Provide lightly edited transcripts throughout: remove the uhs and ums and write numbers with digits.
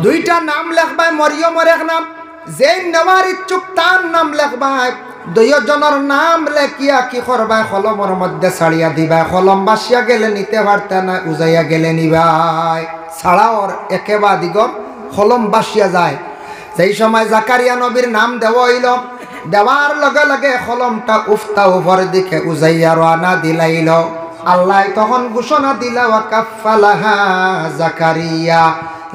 দুইটা নাম লেখবাই, মরিয়মের এক নাম, যে নেওয়ার ইচ্ছুক তার নাম লেখবাই। দুইজনের নাম লেখিয়া কি করবাই, কলমের মধ্যে ছাড়িয়া দিবাই। কলম বাসিয়া গেলে নিতে পারতে না, উজাইয়া গেলে নিবাই। ছাড়াওর একেবারে দিগর কলম বাসিয়া যায়। সেই সময় জাকারিয়া নবীর নাম দেওয়া হইল। দেওয়ার লগে লগে কলমটা উফতা উপর দিকে উজাইয়া রানা দিলাইল। আল্লাহ তখন ঘোষণা দিলা, ওয়াকাফালাহা জাকারিয়া,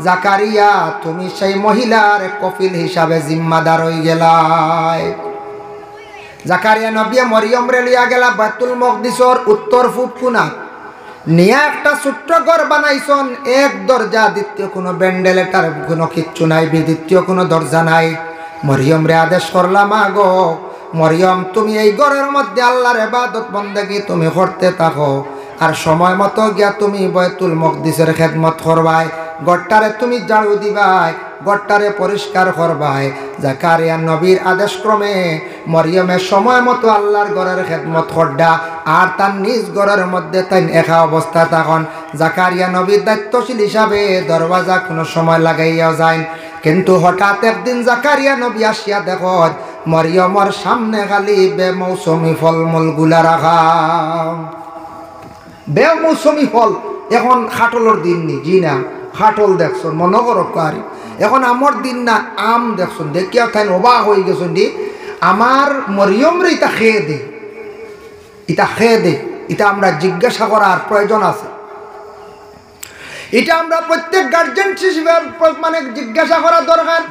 জাকারিয়া তুমি সেই মহিলার কফিল হিসাবে জিম্মাদার হয়ে গেলাই। জাকারিয়া নবী মরিয়ম রে লিয়া গেলা বাইতুল মকদিসর উত্তর পূব কোণা নিয়া একটা ছোট্ট ঘর বানাইছন। এক দরজা, দ্বিতীয় কোনো ভেন্টিলেটর কোনো কিচ্ছু নাই, দ্বিতীয় কোনো দরজা নাই। মরিয়ম রে আদেশ করলাম, আগো মরিয়ম তুমি এই ঘরের মধ্যে আল্লাহর ইবাদত বন্দেগী তুমি করতে থাকো, আর সময় মতো গিয়া তুমি বাইতুল মকদিসের খেদমত করবাই। ঘরটারে তুমি ঝাড়ু দিবাই, ঘরটারে পরিষ্কার করবাই। জাকারিয়া নবীর আদেশক্রমে মরিয়মের সময় মতো আল্লাহর ঘরের খেদমত করডা, আর তার নিজ ঘরের মধ্যে তাই একা অবস্থা তখন জাকারিয়া নবীর দায়িত্বশীল হিসাবে দরওয়াজা কোনো সময় লাগাইয়া যায়। কিন্তু হঠাৎ একদিন জাকারিয়া নবী আসিয়া দেখো মরিয়মর সামনে খালি বেমৌসুমি ফলমূল গুলা রাখা। বেমৌসুমি ফল, এখন খাটলের দিন নি, জি না, খাটল দেখছন মনে করো কারি, এখন আমার দিন না, আম দেখছন, দেখিয়া তাই অবাক হয়ে গেছেন দি। আমার মরিয়ম রে ইটা খেয়ে দে, ইটা খেয়ে দে, এটা আমরা জিজ্ঞাসা করার প্রয়োজন আছে। এটা আমরা প্রত্যেক গার্জেন হিসেবে মানে জিজ্ঞাসা করা দরকার।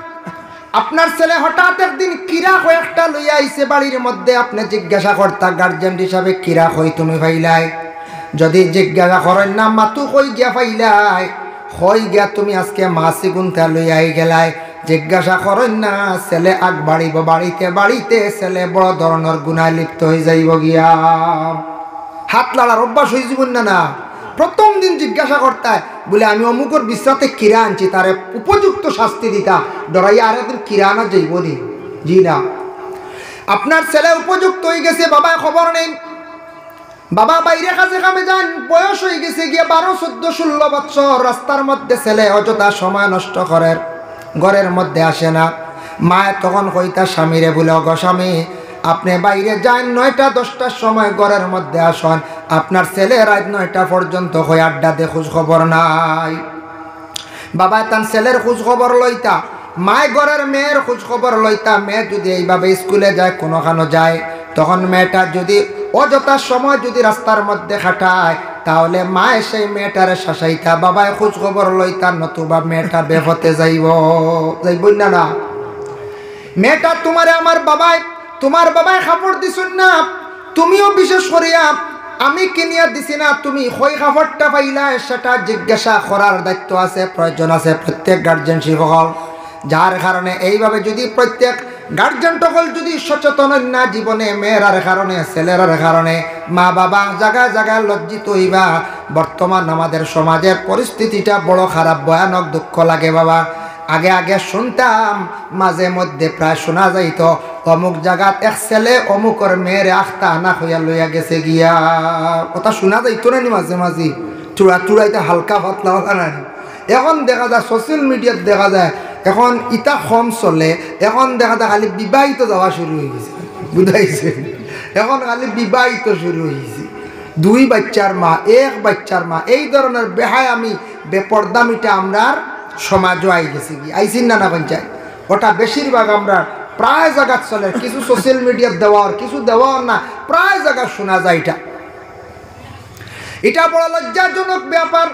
আপনার ছেলে হঠাৎ একদিন কিরা কয়েকটা লইয়া আইছে বাড়ির মধ্যে, আপনি জিজ্ঞাসা করতা গার্জেন হিসাবে কিরা কই তুমি পাইলাই? যদি জিজ্ঞাসা করেন না মাতু কই গিয়া পাইলাই, হই গিয়া তুমি আজকে মাসি গুনতা লইয়া আই গেলাই, জিজ্ঞাসা করেন না ছেলে আগ বাড়িব, বাড়িতে বাড়িতে ছেলে বড় ধরনের গুনায় লিপ্ত হয়ে যাইব গিয়া। হাত লাড়ার অভ্যাস হয়ে যাবেন না। না, প্রথম দিন জিজ্ঞাসা করতে বলে আমি অমুকর বিশ্রাতে কিরা আনছি, তারে উপযুক্ত শাস্তি দিতা, ডরাইয়া আর একদিন কিরা আনা যাইব নি, জি না। আপনার ছেলে উপযুক্ত হয়ে গেছে, বাবা খবর নেই, বাবা বাইরে কাজে কামে যান, বয়স হয়ে গেছে গিয়ে 12, 14, 16 বছর, রাস্তার মধ্যে ছেলে অযথা সময় নষ্ট করে, ঘরের মধ্যে আসে না। মায়ের তখন কইতা স্বামীরে বলে, অগ স্বামী আপনি বাইরে যান, 9টা 10টার সময় ঘরের মধ্যে আসন। আপনার ছেলে রাত 9টা পর্যন্ত হয়ে আড্ডা দে, খোঁজ খবর নাই। বাবা তার ছেলের খোঁজ খবর লইতা, মায় ঘরের মেয়ের খোঁজ খবর লইতা। মেয়ে যদি এইভাবে স্কুলে যায়, কোনোখানো যায়, তখন মেয়েটা যদি অযথা সময় যদি রাস্তার মধ্যে খাটায়, তাহলে মায় সেই মেয়েটারে শাসাইতা, বাবায় খোঁজ খবর লইতা, নতুবা মেয়েটা বেফতে যাইব না। না, মেয়েটা তোমারে আমার বাবায়, তোমার বাবায় খাপড় দিছুন না, তুমিও বিশেষ করিয়া আমি কিনিয়া দিছি না, তুমি কই খাপড়টা পাইলা সেটা জিজ্ঞাসা করার দায়িত্ব আছে, প্রয়োজন আছে প্রত্যেক গার্জেন শিক্ষক। যার কারণে এইভাবে যদি প্রত্যেক গার্জেন টকল যদি সচেতন না জীবনে, মেয়েরার কারণে ছেলেরার কারণে মা বাবা জায়গায় জায়গায় লজ্জিত হইবা। বর্তমান আমাদের সমাজের পরিস্থিতিটা বড় খারাপ, ভয়ানক, দুঃখ লাগে বাবা। আগে আগে শুনতাম, মাঝে মধ্যে প্রায় শোনা যাইত অমুক জায়গাত এক ছেলে অমুকর মেয়ের আখতা আনা হইয়া লইয়া গেছে গিয়া, কথা শোনা যাইতো না মাঝে মাঝে, চূড়াইতে হালকা পাতলা কথা নাই। এখন দেখা যায় সোশ্যাল মিডিয়াত দেখা যায়, এখন ইটা কম চলে, এখন দেখা যায় খালি বিবাহিত যাওয়া শুরু হয়ে গেছে, বুঝাইছে? এখন খালি বিবাহিত শুরু হয়েছে, 2 বাচ্চার মা, 1 বাচ্চার মা, এই ধরনের বেহায়ামি বেপর্দামিটা আমরার সমাজও আই গেছে কি, আইসিন না পঞ্চায়েত। ওটা বেশিরভাগ আমরা প্রায় জায়গা চলে, কিছু সোশ্যাল মিডিয়ার দেওয়ার, কিছু দেওয়ার না, প্রায় জায়গা শোনা যায়। এটা বড় লজ্জাজনক ব্যাপার,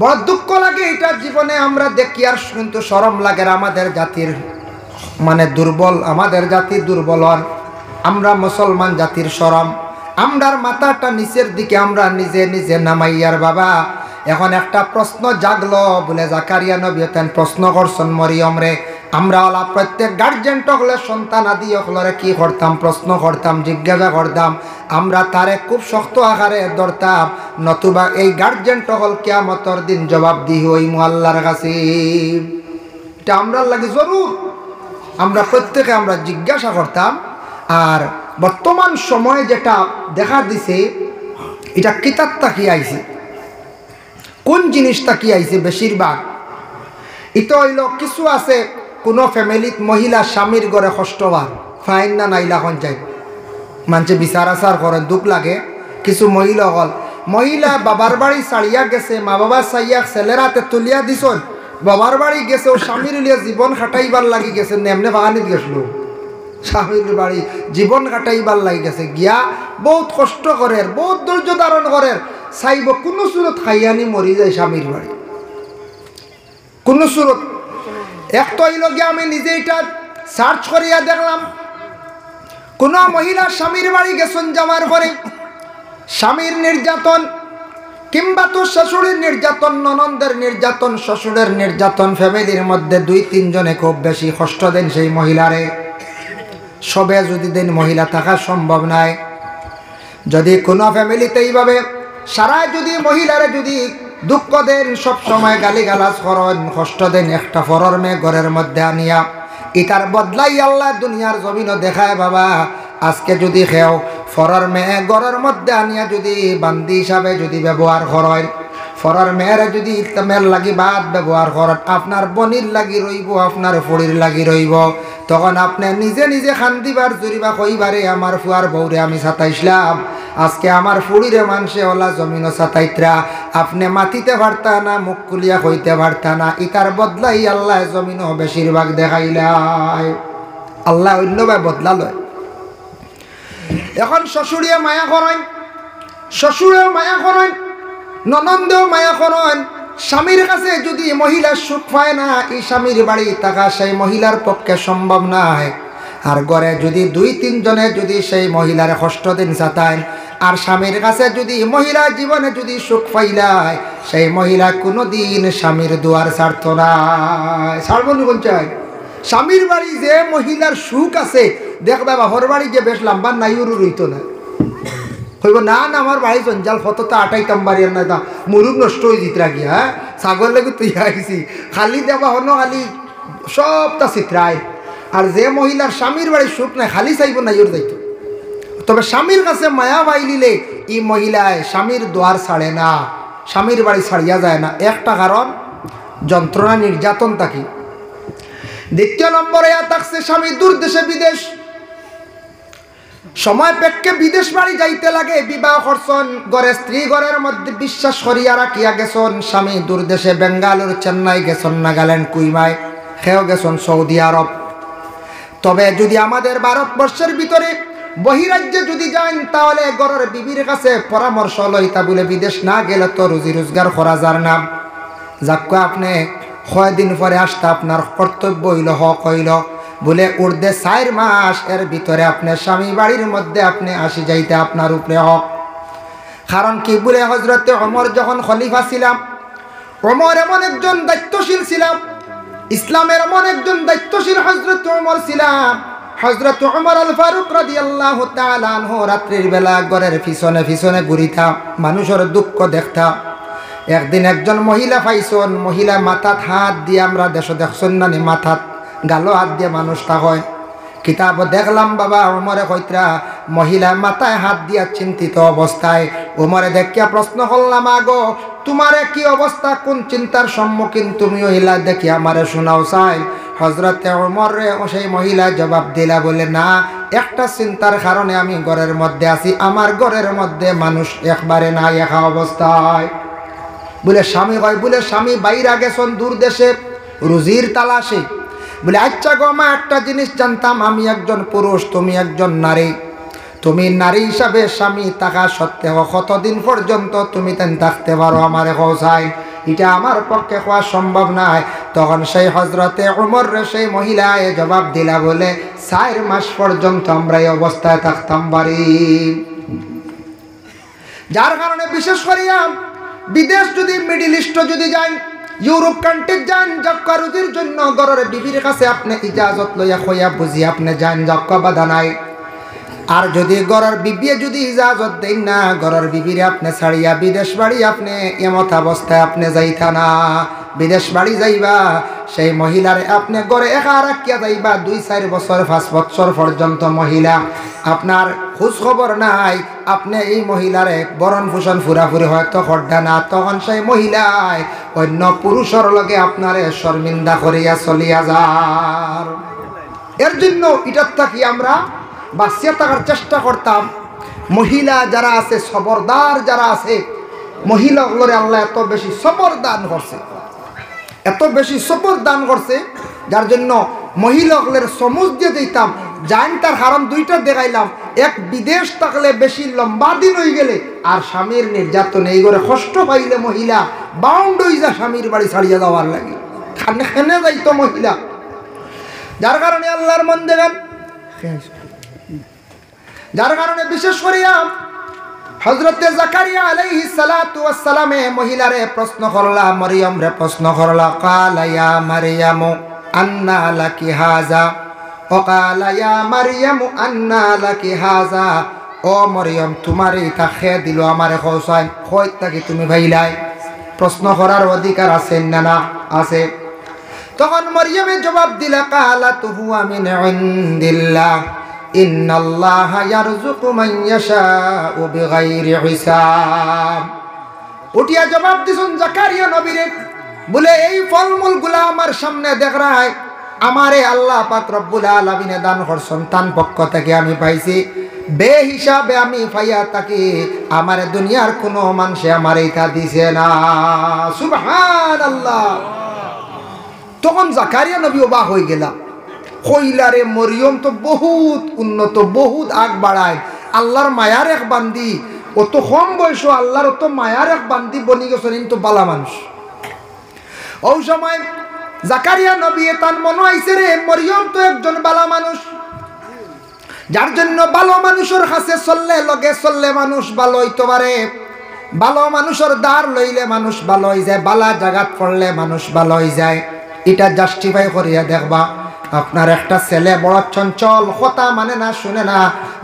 বড় দুঃখ লাগে এটা জীবনে আমরা দেখি। আর কিন্তু শরম লাগে, আমাদের জাতির মানে দুর্বল, আমাদের জাতি দুর্বল, আমরা মুসলমান জাতির শরম, আমরার মাথাটা নিচের দিকে আমরা নিজে নিজে নামাইয়ার বাবা। এখন একটা প্রশ্ন জাগলো, বলে জাকারিয়া নবী তেন প্রশ্ন করছেন মরিয়ম রে, আমরা ওলা প্রত্যেক গার্জেন টকলে সন্তান আদি অকলরে কি করতাম, প্রশ্ন করতাম, জিজ্ঞাসা করতাম, আমরা তারে খুব শক্ত আকারে ধরতাম, নতুবা এই গার্জেন টকল কিয়ামতের দিন জবাব দিই ওই আল্লাহর কাছে। এটা আমরা লাগে জরুর, আমরা প্রত্যেকে আমরা জিজ্ঞাসা করতাম। আর বর্তমান সময়ে যেটা দেখা দিছে, এটা কিতাবটা কি আইছে, কোন জিনিসটা কি আইছে, বেশিরভাগ ইতো হইল কিছু আছে কোনো ফ্যামিলিত মহিলা স্বামীর ঘরে কষ্টবার ফাইন না নাইলা পঞ্চায়েত মানুষে বিচার আচার করেন দুঃখ লাগে। কিছু মহিলা হল মহিলা বাবার বাড়ি ছাড়িয়া গেছে, মা বাবা চাইয়া ছেলেরাতে তুলিয়া দিছন, বাবার বাড়ি গেছে ও স্বামীর লিয়া জীবন খাটাইবার লাগি গেছে, এমনি বাগানিত গেছিল স্বামীর বাড়ি জীবন কাটাইবার লাগি গেছে, গিয়া বহুত কষ্ট করের বহুত ধৈর্য ধারণ করের, চাইব কোনো সুরত খাইয়ানি মরি যায় স্বামীর বাড়ি কোনো সুরত। এক তো হইল গিয়া আমি নিজে এটা সার্চ করিয়া দেখলাম কোন মহিলা স্বামীর বাড়ি গেছেন যাওয়ার পরে স্বামীর নির্যাতন কিংবা তো শ্বশুরের নির্যাতন, ননদের নির্যাতন, শ্বশুরের নির্যাতন, ফ্যামিলির মধ্যে 2-3 জনে খুব বেশি কষ্ট দেন সেই মহিলারে। সবে যদি দেন মহিলা থাকা সম্ভব নয়। যদি কোনো ফ্যামিলিতে এইভাবে সারা যদি মহিলারে যদি দুঃখ দেন, সব সময় গালিগালাজ করেন, কষ্ট দেন, একটা ফরর মেয়ে ঘরের মধ্যে আনিয়া ইটার বদলাই আল্লাহ দুনিয়ার জমিনও দেখায় বাবা। আজকে যদি খেও ফরর মেয়ে ঘরের মধ্যে আনিয়া যদি বান্দি হিসাবে যদি ব্যবহার করেন, ফরর মেয়ের যদি ইতামের লাগি বাদ ব্যবহার করেন, আপনার বনির লাগি রইব, আপনার ফড়ির লাগি রইব, তখন আপনি নিজে নিজে খান্দিবার জুরিবা কইবারে আমার ফুয়ার বউরে আমি ছাতাইছিলাম, আজকে আমার ফুড়িরে মানুষে ওলা জমিনও ছাতাইতরা, আপনি মাতিতে পারতা না, মুখ কুলিয়া কইতে পারতা না, ইতার বদলাই আল্লাহ জমিনও বেশিরভাগ দেখাইলাই। আল্লাহ অন্যভাবে বদলা লয়। এখন শ্বশুরিয়া মায়া করেন, শ্বশুরেও মায়া করেন, ননন্দেও মায়া করেন। স্বামীর কাছে যদি মহিলার সুখ পায় না, এই স্বামীর বাড়ি থাকা সেই মহিলার পক্ষে সম্ভব নয়। আর ঘরে যদি 2-3 জনে যদি সেই মহিলার কষ্ট দিন চাতায়, আর স্বামীর কাছে যদি মহিলা জীবনে যদি সুখ পাইলায়, সেই মহিলা কোনো দিন স্বামীর দুয়ার ছাড়ত না। ছাড়বনি পঞ্চায়েত স্বামীর বাড়ি যে মহিলার সুখ আছে দেখবা বাহর বাড়ি যে বেশ লম্বা নাইউরু রইত না, হইব না না আমার বাড়ি জঞ্জাল ফতটা আটাইতাম বাড়ি না, তা মুরুগ নষ্ট হয়ে জিতরা গিয়া ছাগল লেগে তুই আইসি খালি দেবা হন খালি সবটা চিত্রায়। আর যে মহিলার স্বামীর বাড়ি সুখ নাই খালি চাইব নাইউর যাইত। তবে স্বামীর কাছে মায়া বাইলিলে এই মহিলায় স্বামীর দ্বার ছাড়ে না, স্বামীর বাড়ি ছাড়িয়া যায় না। একটা কারণ যন্ত্রণা নির্যাতন থাকি। দ্বিতীয় নম্বরে থাকছে স্বামী দূর দেশে বিদেশ, সময় পেক্ষে বিদেশ বাড়ি যাইতে লাগে, বিবাহ করছেন, ঘরে স্ত্রী ঘরের মধ্যে বিশ্বাস করিয়া রাখিয়া গেছেন, স্বামী দূর দেশে বেঙ্গালুরু, চেন্নাই গেছেন, নাগাল্যান্ড, কুইমায়, খেয়েও গেছেন সৌদি আরব। তবে যদি আমাদের ভারতবর্ষের ভিতরে বহিরাজ্যে যদি যান, তাহলে ঘরের বিবির কাছে পরামর্শ লইতা বলে বিদেশ না গেলে তো রুজি রোজগার করা যার নাম যাক আপনি কয়দিন পরে আসতে আপনার কর্তব্য হইল, হক হইল বলে উর্দে 4 মাস এর ভিতরে আপনার স্বামী বাড়ির মধ্যে আপনি আসি যাইতে আপনার উপরে হক। কারণ কি বলে হজরতে ওমর যখন খলিফা ছিলাম, ওমর এমন একজন দায়িত্বশীল ছিলাম, ইসলামের এমন একজন দায়িত্বশীল হজরত ওমর ছিলাম। হজরত ওমর আল ফারুক রাদিয়াল্লাহু তাআলা আনহু রাত্রির বেলা ঘরের পিছনে পিছনে ঘুরিতা, মানুষের দুঃখ দেখতা। একদিন একজন মহিলা পাইছন, মহিলা মাথাত হাত দিয়ে, আমরা দেশ দেখছন না মাথাত গালো হাত দিয়ে মানুষ তা হয় কিতাব দেখলাম বাবা। ওমরে কইত্রা মহিলা মাথায় হাত দিয়া চিন্তিত অবস্থায়, ওমরে দেখিয়া প্রশ্ন করলাম, আগো তোমারে কি অবস্থা, কোন চিন্তার সম্মুখীন তুমি হইলা, দেখি আমারে শোনাও চাই। হজরতে ওমর রে সেই মহিলা জবাব দিলা বলে, না একটা চিন্তার কারণে আমি ঘরের মধ্যে আছি, আমার ঘরের মধ্যে মানুষ একবারে নাই, একা অবস্থায়। বলে স্বামী হয়, বলে স্বামী বাইরা গেছেন দূর দেশে রুজির তালাশে। বলে আচ্ছা গো মা, একটা জিনিস জানতাম, আমি একজন পুরুষ, তুমি একজন নারী, তুমি নারী হিসাবে স্বামী থাকা সত্ত্বেও কতদিন পর্যন্ত তুমি তেন থাকতে পারো আমারে কৌশাই, এটা আমার পক্ষে হওয়া সম্ভব নয়। তখন সেই হজরতে ওমর রে সেই মহিলায় জবাব দিলা বলে, 4 মাস পর্যন্ত আমরা এই অবস্থায় থাকতাম পারি। যার কারণে বিশেষ করিয়া বিদেশ যদি মিডিল ইস্ট যদি যান, ইউরোপ কান্ট্রি যান, যক্কা রুজির জন্য ঘরের বিবির কাছে আপনি ইজাজত লইয়া খইয়া বুঝি আপনি যান, যক্কা বাধা নাই। আর যদি ঘরের বিবি যদি ইজাজত দেন না, ঘরের বিবিরে আপনি ছাড়িয়া বিদেশ বাড়ি আপনি এমত অবস্থায় আপনি যাইতা না। বিদেশ বাড়ি যাইবা, সেই মহিলার আপনি ঘরে একা রাখিয়া যাইবা, 2-4 বছর 5 বছর পর্যন্ত মহিলা আপনার খোঁজ খবর নাই, আপনি এই মহিলারে বরণ পোষণ ফুরাফুরি হয়তো করডা না, তখন সেই মহিলায় অন্য পুরুষের লগে আপনারে শর্মিন্দা করিয়া চলিয়া যার। এর জন্য এটার থাকি আমরা বাঁচিয়া থাকার চেষ্টা করতাম। মহিলা যারা আছে, সবরদার যারা আছে, মহিলাগুলোরে আল্লাহ এত বেশি সবর দান করছে, এত বেশি সবর দান করছে, যার জন্য মহিলাগুলোর সমুজ দিয়ে দিতাম। জান তার হারাম দুইটা দেখাইলাম, এক বিদেশ থাকলে বেশি লম্বা দিন হয়ে গেলে আর স্বামীর নির্যাতন এই করে কষ্ট পাইলে মহিলা বাউন্ড হয়ে যা স্বামীর বাড়ি ছাড়িয়ে যাওয়ার লাগে, খানে খানে যাইতো মহিলা। যার কারণে আল্লাহর মন দেখান, যার কারণে বিশেষ করিয়া হযরতে জাকারিয়া আলাইহিস সালাতু ওয়াস সালামে মহিলারে প্রশ্ন করলা, মরিয়ম রে প্রশ্ন করলা, ক্বালা ইয়া মারইয়ামু আন্না লাকি হাযা, ক্বালা ইয়া মারইয়ামু আন্না লাকি হাযা, ও মরিয়ম তোমার এটা খে দিল আমারে খোসাই, কই থাকি তুমি ভাইলাই? প্রশ্ন করার অধিকার আছে না? না আছে। তখন মরিয়মে জবাব দিলা, ক্বালাতু হুয়া মিন ইনদিল্লাহ ইন্নাল্লাহা ইয়ারযুকু মান ইয়াশাউ বিগাইরি হিসাব। উঠিয়া জবাব দিছেন জাকারিয়া নবীরে, বলে এই ফলমূলগুলা আমার সামনে দেখ রায়, আমারে আল্লাহ পাক রব্বুল আলামিনে দান করছেন, তার পক্ষ থেকে আমি পাইছি, বে হিসাবে আমি পাইয়া থাকি, আমারে দুনিয়ার কোনো মানুষে আমার এটা দিছে না। সুবহানাল্লাহ। তখন জাকারিয়া নবী অবাক হয়ে গেলা, কইলারে মরিয়ম তো বহুত উন্নত, বহুত আগ বাড়ায়, আল্লাহর মায়ার এক বান্দি, অত কম বয়স আল্লাহর অত মায়ার এক বান্দি বনি গেছেন, কিন্তু বালা মানুষ। ওই সময় জাকারিয়া নবী তার মনে আইছে রে মরিয়ম তো একজন বালা মানুষ, যার জন্য ভালো মানুষের কাছে চললে, লগে চললে মানুষ ভালো হইতে পারে, ভালো মানুষের দ্বার লইলে মানুষ ভালো হয়ে যায়, বালা জাগাত পড়লে মানুষ ভালো হয়ে যায়। এটা জাস্টিফাই করিয়া দেখবা, আপনার একটা ছেলে বড় চঞ্চল, কথা মানে না, শুনে না,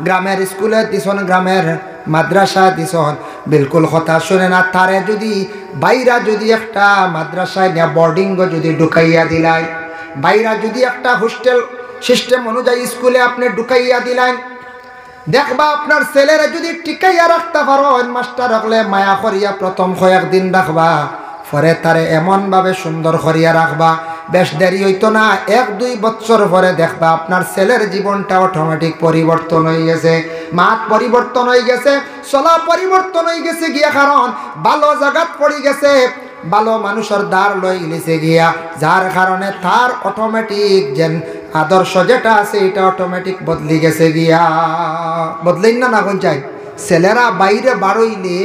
গ্রামের স্কুলে দিছন, গ্রামের মাদ্রাসা দিছন, বিলকুল কথা শুনে না, তারে যদি বাইরা যদি একটা মাদ্রাসায় নিয়ে বোর্ডিং যদি ঢুকাইয়া দিলাই, বাইরা যদি একটা হোস্টেল সিস্টেম অনুযায়ী স্কুলে আপনি ঢুকাইয়া দিলেন, দেখবা আপনার ছেলেরা যদি টিকাইয়া রাখতে পারো, মাস্টার রাখলে মায়া করিয়া প্রথম কয়েকদিন রাখবা, পরে তারে এমনভাবে সুন্দর করিয়া রাখবা, বেশ দেরি হইতো না, 1-2 বছর পরে দেখবা আপনার ছেলের জীবনটা অটোমেটিক পরিবর্তন হয়ে গেছে, মাত পরিবর্তন হয়ে গেছে, চলা পরিবর্তন হয়ে গেছে গিয়া, কারণ ভালো জায়গাত পড়ে গেছে, ভালো মানুষের দ্বার লই গেছে গিয়া, যার কারণে তার অটোমেটিক যেন আদর্শ যেটা আছে এটা অটোমেটিক বদলি গেছে গিয়া। বদলেন না? না কোন চাই ছেলেরা বাইরে বাড়ইলে,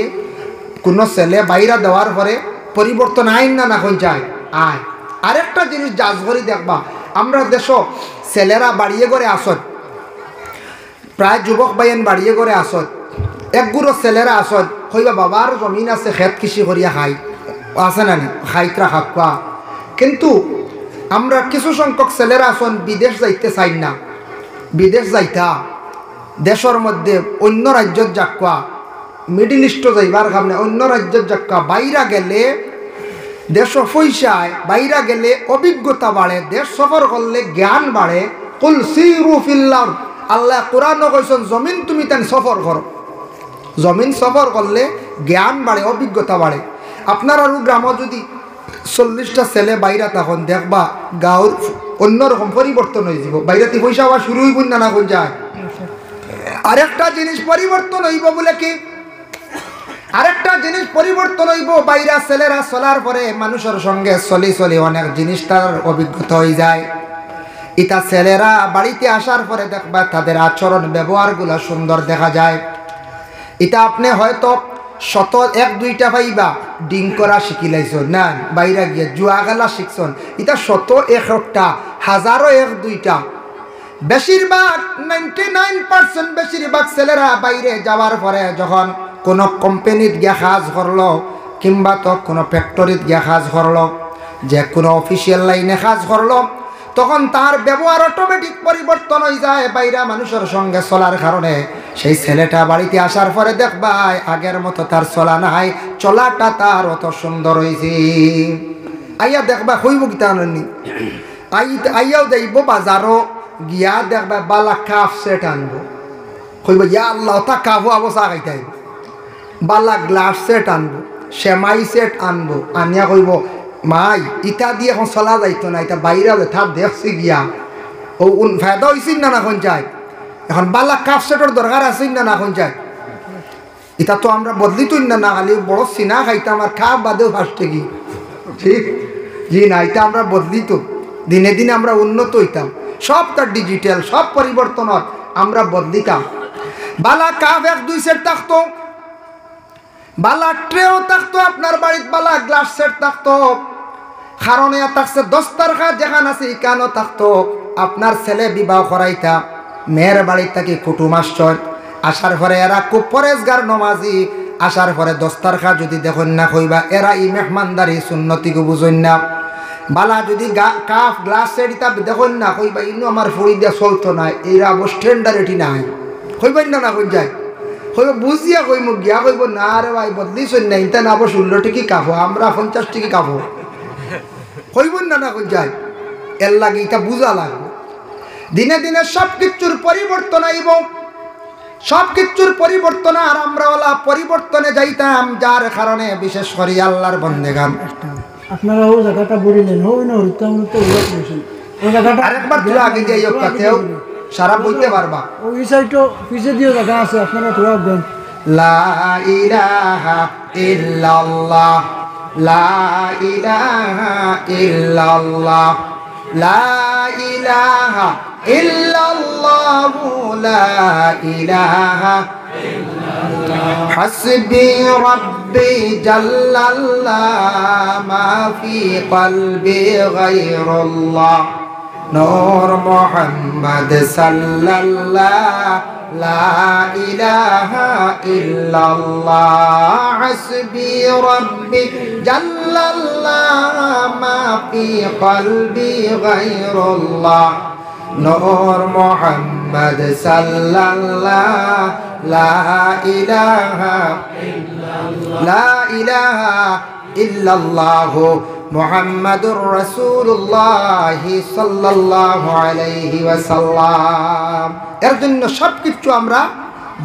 কোনো ছেলে বাইরে দেওয়ার পরে পরিবর্তন আইন না? না কোন চাই আয়। আরেকটা জিনিস জাজ করি দেখবা, আমরা দেশ ছেলেরা বাড়িয়ে করে আসত, প্রায় যুবক বাইন বাড়িয়ে করে আসত, একগুড়ো ছেলেরা আসত, কইবা বাবার জমিন আছে, খেত কৃষি করিয়া খাই, আছে না খাইতরা খাপা। কিন্তু আমরা কিছু সংখ্যক ছেলেরা আসন বিদেশ যাইতে চাই না, বিদেশ যাইতা দেশের মধ্যে অন্য রাজ্যত যাক্কা, মিডিল ইস্ট যাইবার কারণে অন্য রাজ্যত যাক্কা, বাইরা গেলে দেশ পয়সায়, বাইরা গেলে অভিজ্ঞতা বাড়ে, দেশ সফর করলে জ্ঞান বাড়ে। কুল সিরু ফিল আরদ, আল্লাহ কোরআনে কইছেন জমিন তুমি তেন সফর করো, জমিন সফর করলে জ্ঞান বাড়ে, অভিজ্ঞতা বাড়ে। আপনার আর গ্রামে যদি 40টা ছেলে বাইরা, তখন দেখবা গাঁর অন্যরকম পরিবর্তন হয়ে যাব, বাইরাতে পয়সা হওয়া শুরু হইব না? না কোন যায়। আরেকটা জিনিস পরিবর্তন হইব বলে কি, আরেকটা জিনিস পরিবর্তন হইব, বাইরা ছেলেরা চলার পরে মানুষের সঙ্গে চলি চলি অনেক জিনিস তার অভিজ্ঞতা হয়ে যায়। ইটা ছেলেরা বাড়িতে আসার পরে দেখবা তাদের আচরণ ব্যবহারগুলো সুন্দর দেখা যায়। এটা আপনি হয়তো 100-2টা পাইবা ডিং করা শিখিলাইছ না, বাইরা গিয়ে জুয়া খেলা শিখছন, এটা 100-1টা, হাজারো 1-2টা। বেশিরভাগ 99% বেশিরভাগ ছেলেরা বাইরে যাওয়ার পরে যখন কোনো কোম্পানিত গিয়া কাজ করলো, কিংবা তো কোনো ফ্যাক্টরিত গিয়া কাজ করলো, যে কোনো অফিসিয়াল লাইনে কাজ করলো, তখন তার ব্যবহার অটোমেটিক পরিবর্তন হয়ে যায় বাইরা মানুষের সঙ্গে চলার কারণে। সেই ছেলেটা বাড়িতে আসার পরে দেখবা আগের মতো তার চলা নাই, চলাটা তার অত সুন্দর হয়েছে। আইয়া দেখবা হইব কি টানি, আইয়াও যাইব বাজারও গিয়া দেখবা বালা কাপ সেট আনবো, কইব ইয়া আল্লাহ তা কাবু আবো চা খাইতে বালা গ্লাস সেট আনবো সেমাই সেট আনবো আনিয়া কইব মাই ইটা দিয়ে এখন চলা যাইতো না এটা বাইরে থাপ দেখছি গিয়া ও ফায়দা হয়েছিল না এখন চাই এখন বালা কাপ সেটের দরকার আছে না এখন চাই এটা তো আমরা বদলি তুই না খালি বড় চিনা খাইতাম আর খাপ বাদেও ফার্স্টে কি ঠিক জি না এটা আমরা বদলি তো দিনে দিনে আমরা উন্নত হইতাম সব তার ডিজিটাল সব পরিবর্তন আমরা বদলিতাম বালা কাপ এক দুই সেট থাকতো বালা ট্রেও থাকতো আপনার বাড়িতে বালা গ্লাস সেট থাকতো কারণে থাকছে দস্তারখা যেখান আছে ইকানো থাকতো আপনার ছেলে বিবাহ করাইতা মেয়ের বাড়ি থেকে কুটুম আসছেন আসার পরে এরা খুব পরেজগার নমাজি আসার পরে দস্তারখা যদি দেখুন না কইবা এরা ই মেহমানদারি সুন্নতিকে বুঝুন না বালা যদি কাপ গ্লাস সেট ইতা দেখুন না কইবা ইনু আমার ফুড়ি দিয়া চলতো না এরা স্ট্যান্ডার্ড নাই কইবেন না কই যায় কইব বুঝিয়া কই মুখ গিয়া কইব না রে ভাই বদলিছই না ইতা না 16 টিকি কাপো আমরা 50 টিকি কাপো কইবেন না কই যায় এর লাগে এটা বুঝা লাগবে দিনে দিনে সব কিছুর পরিবর্তন আইব সব কিছুর পরিবর্তন আর আমরা ওলা পরিবর্তনে যাইতাম যার কারণে বিশেষ করে আল্লাহর বন্দেগান আপনারা ওই জায়গাটা বলিলেন হই না হইতাম তো ওই জায়গাটা আরেকবার তুই আগে যাই কাতেও সারা বলতে পারবা ওই সাইডও পিছে দিয়ে জায়গা আছে আপনারা তোরা দেন লা ইলাহা ইল্লাল্লাহ লা ইলাহা ইল্লাল্লাহ লা ইলাহা ইল্লাল্লাহ লা ইলাহা হাসবি রাব্বি জাল্লাল্লাহ মা ফি কলবি গায়রুল্লাহ নূর মুহাম্মদ সাল্লাল্লাহ লা ইলাহা ইল্লাল্লাহ হাসবি রাব্বি জাল্লাল্লাহ মা ফি কলবি গায়রুল্লাহ নূর মুহাম্মদ সাল্লাল্লাহ লা ইলাহা ইল্লাল্লাহ মুহাম্মাদুর রাসূলুল্লাহ সাল্লাল্লাহু আলাইহি ওয়াসাল্লাম এর জন্য সবকিছু আমরা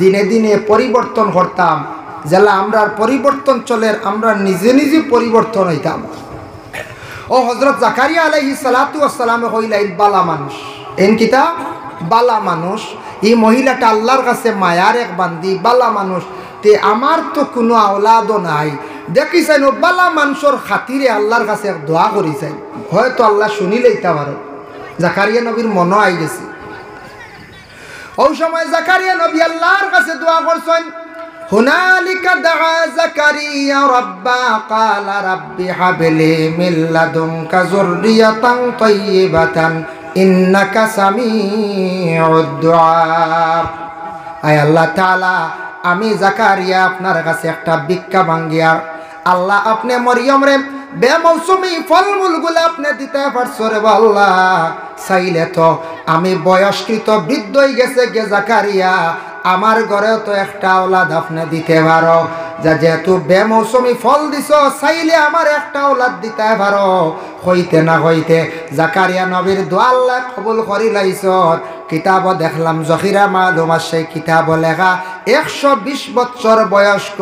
দিনে দিনে পরিবর্তন করতাম যেলা আমরা পরিবর্তন চলে আমরা নিজে নিজে পরিবর্তন হইতাম ও হযরত জাকারিয়া আলাইহিস সালাতু ওয়াস সালাম হইলেন বালা মানুষ এন কিতা বালা মানুষ এই মহিলাটা আল্লাহর কাছে মায়ার এক বান্দি বালা মানুষ তে আমার তো কোনো আওলাদও নাই দেখিছেন ও বালা মানুষের খাতিরে আল্লাহর কাছে এক দোয়া করিছেন হয়তো আল্লাহ শুনি লইতে পারো জাকারিয়া নবীর মনও আই গেছে ওই সময় জাকারিয়া নবী আল্লাহর কাছে দোয়া করছেন হুনালিকা দাআ জাকারিয়া রাব্বা ক্বালা রাব্বি হাবলি মিন লাদুনকা যুররিয়াতান তাইয়্যিবাতান ইন্নাকা সামিউদ দুআ আয় আল্লাহ তাআলা আমি জাকারিয়া আপনার কাছে একটা ভিক্ষা ভাঙ্গিয়া আল্লাহ আপনি মরিয়ম রে বেমৌসুমি ফলমূলগুলো আপনি দিতে পারছো রে আল্লাহ চাইলে তো আমি বয়স্কৃত বৃদ্ধ হয়ে গেছে গে জাকারিয়া আমার ঘরেও তো একটা ওলাদ আপনি দিতে পারো যা যেহেতু বেমৌসুমি ফল দিছ চাইলে আমার একটা ওলাদ দিতে পারো হইতে না হইতে জাকারিয়া নবীর দোয়া আল্লাহ কবুল করি লাইছ কিতাব দেখলাম জখিরা মালুমার সেই কিতাব লেখা 120 বছর বয়স্ক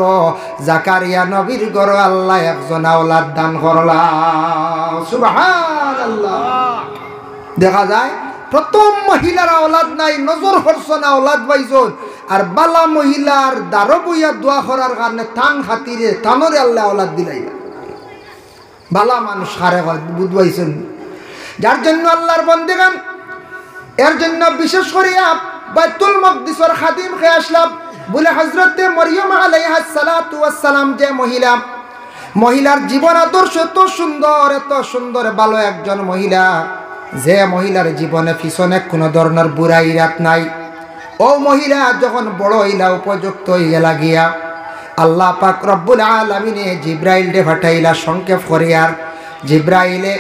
জাকারিয়া নবীর ঘরে আল্লাহ একজন আওলাদ দান করলা সুবহানাল্লাহ দেখা যায় প্রথম মহিলার আওলাদ নাই নজর করছো না আওলাদ পাইছন আর বালা মহিলার দারো বইয়া দোয়া করার কারণে থান খাতিরে থানরে আল্লাহ আওলাদ দিলাই বালা মানুষ হারে বুঝবাইছেন যার জন্য আল্লাহর বন্দেগান এর জন্য বিশেষ করে বাইতুল মাকদিসের খাদিম কে আসলাম বলে হযরত মরিয়ম আলাইহিস সালাতু ওয়াস সালাম যে মহিলার জীবন আদর্শ এত সুন্দর ভালো একজন মহিলা যে মহিলার জীবনে পিছনে কোনো ধরনের বুড়াই রাত নাই ও মহিলা যখন বড় হইলা উপযুক্ত হইয়া লাগিয়া আল্লাহ পাক রব্বুল আলামিনে জিব্রাইল রে পাঠাইলা সংক্ষেপ করিয়ার জিব্রাইলে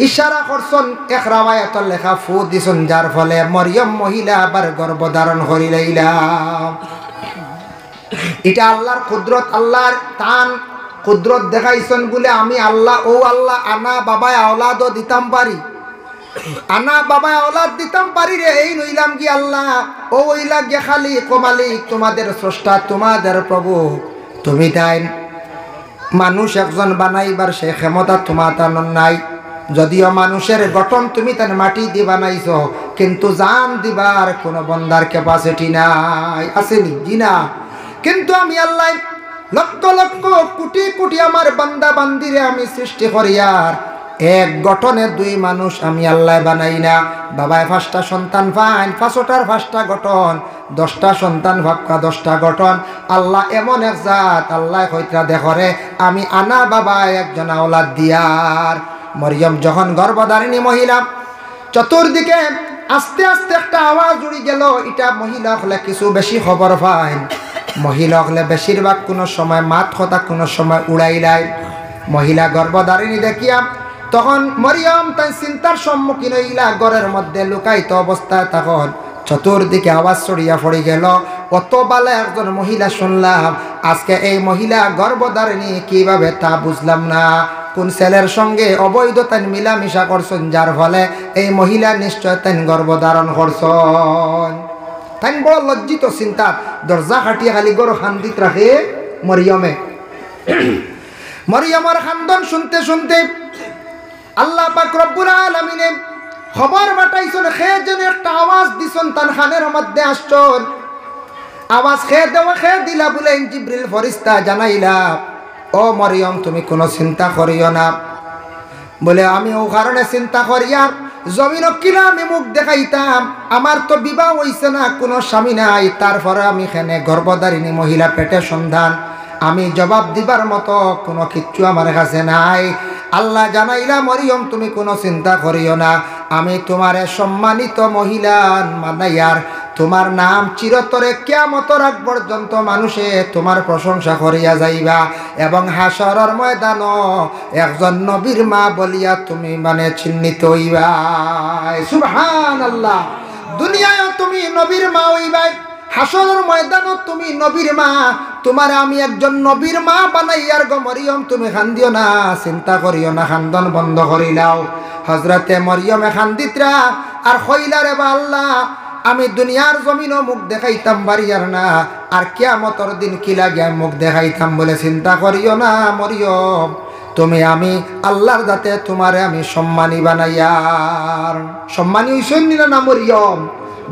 ইশারা করছেন এক রাওয়ায়াত লেখা ফু দিছেন যার ফলে মরিয়ম মহিলা আবার গর্ভধারণ করিলাইলা এটা আল্লাহর কুদরত আল্লাহর তান কুদরত দেখাইছেন বলে আমি আল্লাহ ও আল্লাহ আনা বাবা আওলাদও দিতাম পারি আনা বাবা ওলাদ দিতাম পারি রে, এই নইলাম কি আল্লাহ ও ওইলা গে খালি মালিক তোমাদের স্রষ্টা তোমাদের প্রভু তুমি তাই মানুষ একজন বানাইবার সে ক্ষমতা তোমার নাই। যদিও মানুষের গঠন তুমি তার মাটি দিয়ে বানাইছ, কিন্তু জান দিবার কোনো বন্দার ক্যাপাসিটি নাই, আসেনি জি না? কিন্তু আমি আল্লাহ লক্ষ লক্ষ কোটি কোটি আমার বান্দা বান্দিরে আমি সৃষ্টি করি, আর এক গঠনে দুই মানুষ আমি আল্লাহ বানাই না। বাবায় 5টা সন্তান পাইন, 5টার 5টা গঠন, 10টা সন্তান ভাবকা 10টা গঠন। আল্লাহ এমন এক জাত, আল্লাহ হইতরা দেখরে আমি আনা বাবা একজন আওলাদ দিয়ার। মরিয়ম যখন গর্ভধারিণী মহিলা, চতুর্দিকে আস্তে আস্তে একটা আওয়াজ উড়ি গেল। এটা মহিলা হলে কিছু বেশি খবর পাইন, মহিলা হলে বেশিরভাগ কোনো সময় মাত কথা কোনো সময় উড়াইলাই। মহিলা গর্ভধারিণী দেখিয়া তখন মরিয়ম তাই চিন্তার সম্মুখীন হইলা। ঘরের মধ্যে লুকাইত অবস্থায় তখন চতুর্দিকে আওয়াজ ছড়িয়া পড়ে গেল। অত বালে একজন মহিলা শুনলাম, আজকে এই মহিলা গর্ভধারিণী কিভাবে তা বুঝলাম না। কোন ছেলের সঙ্গে অবৈধ তাই মিলামিশা করছেন, যার ফলে এই মহিলা নিশ্চয় তাই গর্ভধারণ করছেন। তাই বড় লজ্জিত চিন্তা, দরজা খাটিয়ে খালি গরু খান্দিত রাখে মরিয়মে। মরিয়মের খান্দন শুনতে শুনতে আল্লাহ পাক রব্বুল আলামিনে খবর পাঠাইছেন, খেয়ে যেন একটা আওয়াজ দিছেন তার খানের মধ্যে আসছেন। আওয়াজ খেয়ে দিলা বলে জিবরিল ফেরেশতা জানাইলা, ও মরিয়ম তুমি কোনো চিন্তা করিও না। বলে আমি ও কারণে চিন্তা করি, আর জমিন কিনা আমি মুখ দেখাইতাম, আমার তো বিবাহ হইছে না, কোনো স্বামী নাই, তারপরে আমি এখানে গর্ভধারিণী মহিলা পেটে সন্ধান, আমি জবাব দিবার মতো কোনো কিচ্ছু আমার কাছে নাই। আল্লাহ জানাইলা মরিয়ম তুমি কোনো চিন্তা করিও না, আমি তোমারে সম্মানিত মহিলা মানাইয়ার, তোমার নাম চিরতরে কিয়ামতের আগ পর্যন্ত মানুষে তোমার প্রশংসা করিয়া যাইবা, এবং হাসরের ময়দানও একজন নবীর মা বলিয়া তুমি মানে চিহ্নিত হইবা। সুবহানাল্লাহ। দুনিয়ায়ও তুমি নবীর মা হইবা, হাসরের ময়দানও তুমি নবীর মা। তোমার আমি একজন নবীর মা বানাইয়ার গো মরিয়ম, তুমি খান্দিও না, চিন্তা করিও না, খান্দন বন্ধ করিলাও। হযরতে মরিয়মে খান্দিতরা আর কইলারে বা আল্লাহ আমি দুনিয়ার জমিনও মুখ দেখাইতাম বাড়িয়ার না, আর কিয়ামতের দিন কি লাগে মুখ দেখাইতাম, বলে চিন্তা করিও না মরিয়ম, তুমি আমি আল্লাহর দাতে তোমারে আমি সম্মানী বানাইয়ার। সম্মানী হইছেন না মরিয়ম?